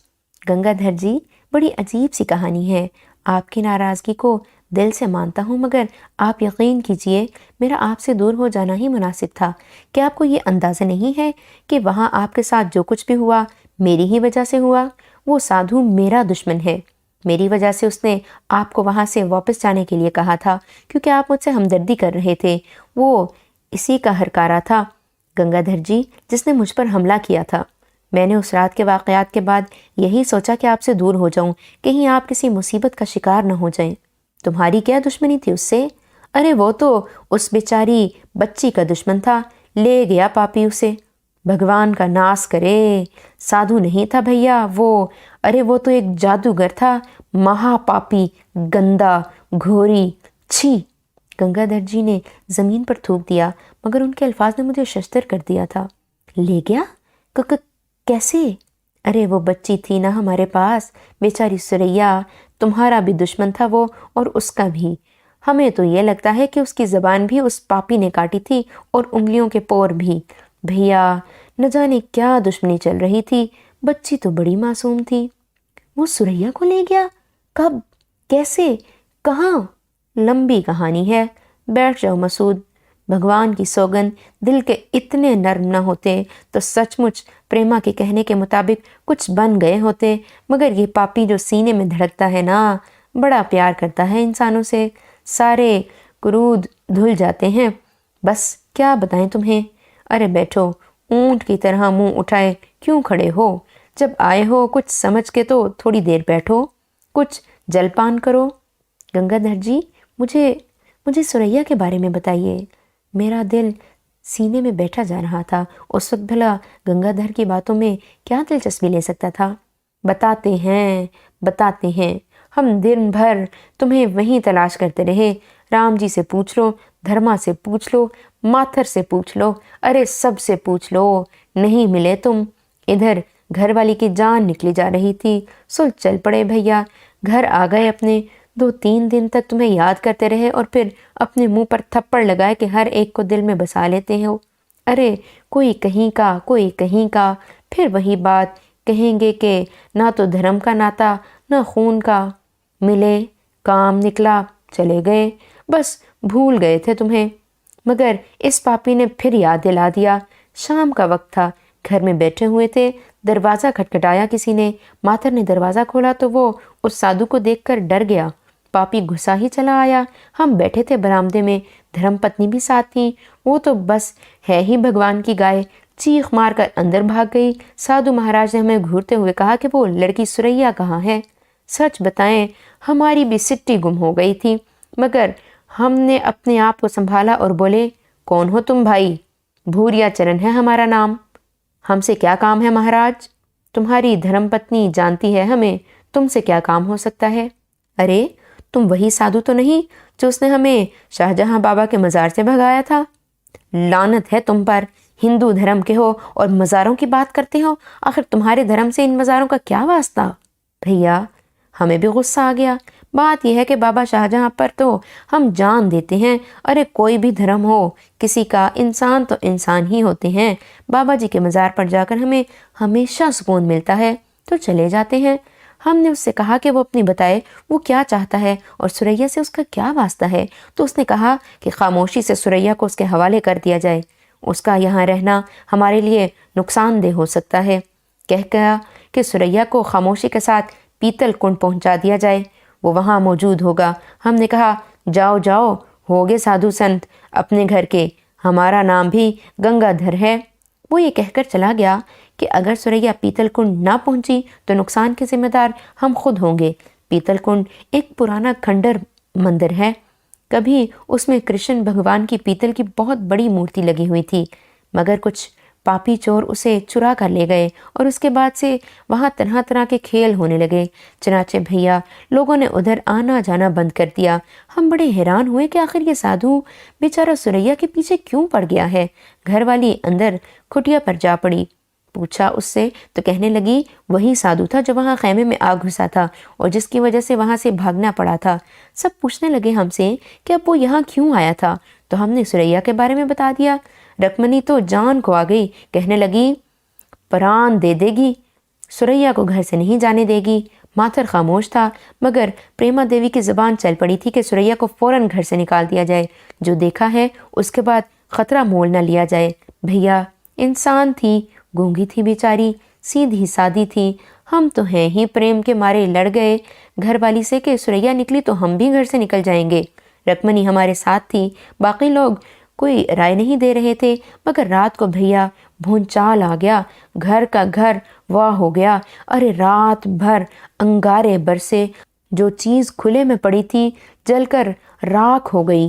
گنگا دھر جی، بڑی عجیب سی کہانی ہے، آپ کی ناراضگی کو دل سے مانتا ہوں، مگر آپ یقین کیجئے میرا آپ سے دور ہو جانا ہی مناسب تھا۔ کیا آپ کو یہ اندازہ نہیں ہے کہ وہاں آپ کے ساتھ جو کچھ بھی ہوا میری ہی وجہ سے ہوا؟ وہ سادھو میرا دشمن ہے، میری وجہ سے اس نے آپ کو وہاں سے واپس جانے کے لیے کہا تھا، کیونکہ آپ مجھ سے ہمدردی کر رہے تھے۔ وہ اسی کا ہرکارا تھا گنگا دھر جی جس نے مجھ پر حملہ کیا تھا۔ میں نے اس رات کے واقعات کے بعد یہی سوچا کہ آپ سے دور ہو جاؤں، کہیں آپ کسی مصیبت کا شکار نہ ہو جائیں۔ تمہاری کیا دشمنی تھی اس سے؟ ارے وہ تو اس بیچاری بچی کا دشمن تھا، لے گیا پاپی اسے، بھگوان کا ناس کرے، سادھو نہیں تھا بھیا وہ تو ایک جادوگر تھا، مہا پاپی، گندا، گھوری، چھی۔ گنگا دھر جی نے زمین پر تھوک دیا، مگر ان کے الفاظ نے مجھے ششدر کر دیا تھا۔ لے گیا؟ کیسے؟ ارے وہ بچی تھی نا ہمارے پاس، بیچاری سریا، تمہارا بھی دشمن تھا وہ اور اس کا بھی۔ ہمیں تو یہ لگتا ہے کہ اس کی زبان بھی اس پاپی نے کاٹی تھی اور انگلیوں کے پور بھی۔ بھیا، نہ جانے کیا دشمنی چل رہی تھی، بچی تو بڑی معصوم تھی۔ وہ سریا کو لے گیا؟ کب؟ کیسے؟ کہاں؟ لمبی کہانی ہے، بیٹھ جاؤ مسعود۔ بھگوان کی سوگن، دل کے اتنے نرم نہ ہوتے تو سچ مچ پریما کے کہنے کے مطابق کچھ بن گئے ہوتے، مگر یہ پاپی جو سینے میں دھڑکتا ہے نا، بڑا پیار کرتا ہے انسانوں سے، سارے کرود دھل جاتے ہیں۔ بس کیا بتائیں تمہیں؟ ارے بیٹھو، اونٹ کی طرح منہ اٹھائے کیوں کھڑے ہو؟ جب آئے ہو کچھ سمجھ کے تو تھوڑی دیر بیٹھو، کچھ جل پان کرو۔ گنگا دھر جی، مجھے سریا کے بارے میں بتائیے۔ میرا دل سینے میں بیٹھا جا رہا تھا۔ اس وقت بھلا گنگا دھر کی باتوں میں کیا دلچسپی لے سکتا تھا؟ بتاتے ہیں، ہم دن بھر تمہیں وہیں تلاش کرتے رہے۔ رام جی سے پوچھ لو، دھرما سے پوچھ لو، ماتھر سے پوچھ لو، ارے سب سے پوچھ لو، نہیں ملے تم۔ ادھر گھر والی کی جان نکلی جا رہی تھی، سو چل پڑے بھیا، گھر آ گئے اپنے۔ 2-3 دن تک تمہیں یاد کرتے رہے اور پھر اپنے منہ پر تھپڑ لگائے کہ ہر ایک کو دل میں بسا لیتے ہو۔ ارے کوئی کہیں کا، پھر وہی بات کہیں گے کہ نہ تو دھرم کا ناتا نہ خون کا، ملے، کام نکلا، چلے گئے، بس بھول گئے تھے تمہیں۔ مگر اس پاپی نے پھر یاد دلا دیا۔ شام کا وقت تھا، گھر میں بیٹھے ہوئے تھے، دروازہ کھٹکھٹایا کسی نے۔ ماتھر نے دروازہ کھولا تو وہ اس سادھو کو دیکھ کر ڈر گیا۔ پاپی گھسا ہی چلا آیا۔ ہم بیٹھے تھے برآمدے میں، دھرم پتنی بھی ساتھ تھی، وہ تو بس ہے ہی بھگوان کی گائے، چیخ مار کر اندر بھاگ گئی۔ سادھو مہاراج نے ہمیں گھورتے ہوئے کہا کہ وہ لڑکی سریا کہاں ہے؟ سچ بتائیں ہماری بھی سٹی گم ہو گئی تھی، مگر ہم نے اپنے آپ کو سنبھالا اور بولے، کون ہو تم بھائی؟ بھوریا چرن ہے ہمارا نام۔ ہم سے کیا کام ہے مہاراج؟ تمہاری دھرم پتنی جانتی ہے ہمیں، تم سے کیا کام ہو سکتا ہے؟ ارے تم وہی سادھو تو نہیں جو اس نے ہمیں شاہجہاں بابا کے مزار سے بھگایا تھا؟ لعنت ہے تم پر، ہندو دھرم کے ہو اور مزاروں کی بات کرتے ہو؟ آخر تمہارے دھرم سے ان مزاروں کا کیا واسطہ؟ بھیا ہمیں بھی غصہ آ گیا۔ بات یہ ہے کہ بابا شاہجہاں پر تو ہم جان دیتے ہیں، ارے کوئی بھی دھرم ہو کسی کا، انسان تو انسان ہی ہوتے ہیں۔ بابا جی کے مزار پر جا کر ہمیں ہمیشہ سکون ملتا ہے، تو چلے جاتے ہیں۔ ہم نے اس سے کہا کہ وہ اپنی بتائے، وہ کیا چاہتا ہے اور سریا سے اس کا کیا واسطہ ہے؟ تو اس نے کہا کہ خاموشی سے سریا کو اس کے حوالے کر دیا جائے، اس کا یہاں رہنا ہمارے لیے نقصان دہ ہو سکتا ہے۔ کہا کہ سریا کو خاموشی کے ساتھ پیتل کنڈ پہنچا دیا جائے، وہ وہاں موجود ہوگا۔ ہم نے کہا جاؤ جاؤ، ہوگے سادھو سنت اپنے گھر کے، ہمارا نام بھی گنگا دھر ہے۔ وہ یہ کہہ کر چلا گیا کہ اگر سریا پیتل کنڈ نہ پہنچی تو نقصان کے ذمہ دار ہم خود ہوں گے۔ پیتل کنڈ ایک پرانا کھنڈر مندر ہے، کبھی اس میں کرشن بھگوان کی پیتل کی بہت بڑی مورتی لگی ہوئی تھی، مگر کچھ پاپی چور اسے چرا کر لے گئے اور اس کے بعد سے وہاں طرح طرح کے کھیل ہونے لگے۔ چنانچہ بھیا لوگوں نے ادھر آنا جانا بند کر دیا۔ ہم بڑے حیران ہوئے کہ آخر یہ سادھو بیچارہ سریا کے پیچھے کیوں پڑ گیا ہے۔ گھر والی اندر کھٹیا پر جا پڑی، پوچھا اس سے تو کہنے لگی وہی سادھو تھا جو وہاں خیمے میں آگ گھسا تھا اور جس کی وجہ سے وہاں سے بھاگنا پڑا تھا۔ سب پوچھنے لگے ہم سے کہ اب وہ یہاں کیوں آیا تھا، تو ہم نے سریا کے بارے میں بتا دیا۔ رکمنی تو جان کو آ گئی، کہنے لگی پران دے دے گی، سریا کو گھر سے نہیں جانے دے گی۔ ماتھر خاموش تھا، مگر پریما دیوی کی زبان چل پڑی تھی کہ سریا کو فوراً گھر سے نکال دیا جائے، جو دیکھا ہے اس کے بعد خطرہ مول نہ لیا جائے۔ بھیا انسان تھی، گونگی تھی بیچاری، سیدھی سادی تھی، ہم تو ہیں ہی پریم کے مارے لڑ گئے گھر والی سے کہ سریا نکلی تو ہم بھی گھر سے نکل جائیں گے۔ رکمنی ہمارے ساتھ تھی، باقی لوگ کوئی رائے نہیں دے رہے تھے، مگر رات کو بھیا بھونچال آ گیا، گھر کا گھر واہ ہو گیا۔ ارے رات بھر انگارے برسے، جو چیز کھلے میں پڑی تھی جل کر راکھ ہو گئی۔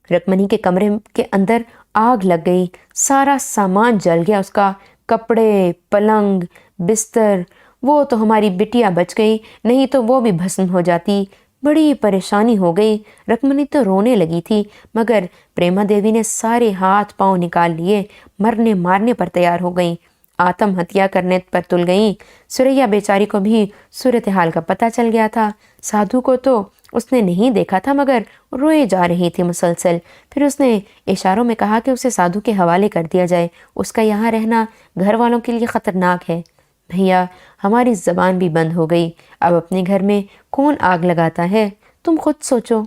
رکمنی کے کمرے کے اندر آگ لگ گئی، سارا سامان جل گیا اس کا، کپڑے، پلنگ، بستر۔ وہ تو ہماری بٹیا بچ گئی، نہیں تو وہ بھی بھسم ہو جاتی۔ بڑی پریشانی ہو گئی، رکمنی تو رونے لگی تھی، مگر پریما دیوی نے سارے ہاتھ پاؤں نکال لیے، مرنے مارنے پر تیار ہو گئیں، آتم ہتیا کرنے پر تل گئیں۔ سریا بیچاری کو بھی صورتحال کا پتہ چل گیا تھا۔ سادھو کو تو اس نے نہیں دیکھا تھا، مگر روئے جا رہی تھی مسلسل۔ پھر اس نے اشاروں میں کہا کہ اسے سادھو کے حوالے کر دیا جائے، اس کا یہاں رہنا گھر والوں کے لیے خطرناک ہے۔ بھیا ہماری زبان بھی بند ہو گئی، اب اپنے گھر میں کون آگ لگاتا ہے، تم خود سوچو۔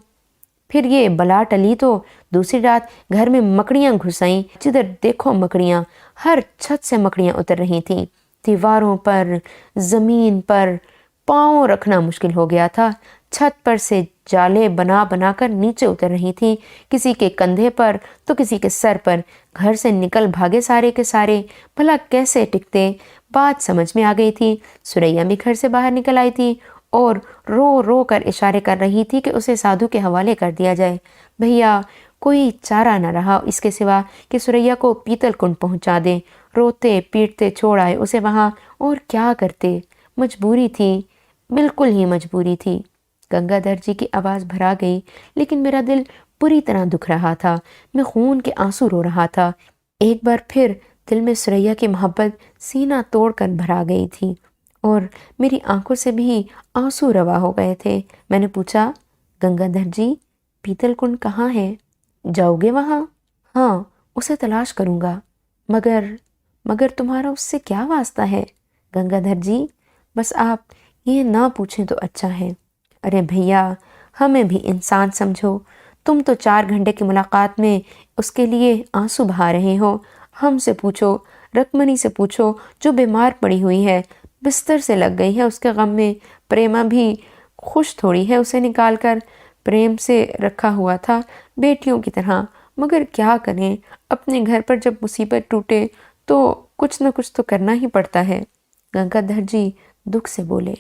پھر یہ بلا ٹلی تو دوسری رات گھر میں مکڑیاں گھس آئیں، جدھر دیکھو مکڑیاں، ہر چھت سے مکڑیاں اتر رہی تھیں، دیواروں پر، زمین پر، پاؤں رکھنا مشکل ہو گیا تھا۔ چھت پر سے جالے بنا بنا کر نیچے اتر رہی تھی، کسی کے کندھے پر تو کسی کے سر پر۔ گھر سے نکل بھاگے سارے کے سارے، بھلا کیسے ٹکتے؟ بات سمجھ میں آ گئی تھی۔ سریا بھی گھر سے باہر نکل آئی تھی اور رو رو کر اشارے کر رہی تھی کہ اسے سادھو کے حوالے کر دیا جائے۔ بھیا کوئی چارہ نہ رہا اس کے سوا کہ سریا کو پیتل کنڈ پہنچا دیں۔ روتے پیٹتے چھوڑ آئے اسے وہاں، اور کیا کرتے؟ مجبوری تھی، بالکل ہی مجبوری تھی۔ گنگا دھر جی کی آواز بھرا گئی، لیکن میرا دل بری طرح دکھ رہا تھا۔ میں خون کے آنسو رو رہا تھا۔ ایک بار پھر دل میں سریا کی محبت سینہ توڑ کر بھرا گئی تھی اور میری آنکھوں سے بھی آنسو روا ہو گئے تھے۔ میں نے پوچھا، گنگا دھر جی، پیتل کنڈ کہاں ہے؟ جاؤ گے وہاں؟ ہاں، اسے تلاش کروں گا۔ مگر تمہارا اس سے کیا واسطہ ہے؟ گنگا دھر جی، بس آپ یہ نہ پوچھیں تو اچھا ہے۔ ارے بھیا، ہمیں بھی انسان سمجھو۔ تم تو 4 گھنٹے کی ملاقات میں اس کے لیے آنسو بہا رہے ہو۔ ہم سے پوچھو، رکمنی سے پوچھو جو بیمار پڑی ہوئی ہے، بستر سے لگ گئی ہے اس کے غم میں۔ پریما بھی خوش تھوڑی ہے اسے نکال کر، پریم سے رکھا ہوا تھا بیٹیوں کی طرح۔ مگر کیا کریں، اپنے گھر پر جب مصیبت ٹوٹے تو کچھ نہ کچھ تو کرنا ہی پڑتا ہے۔ گنگا دھر جی دکھ سے بولے۔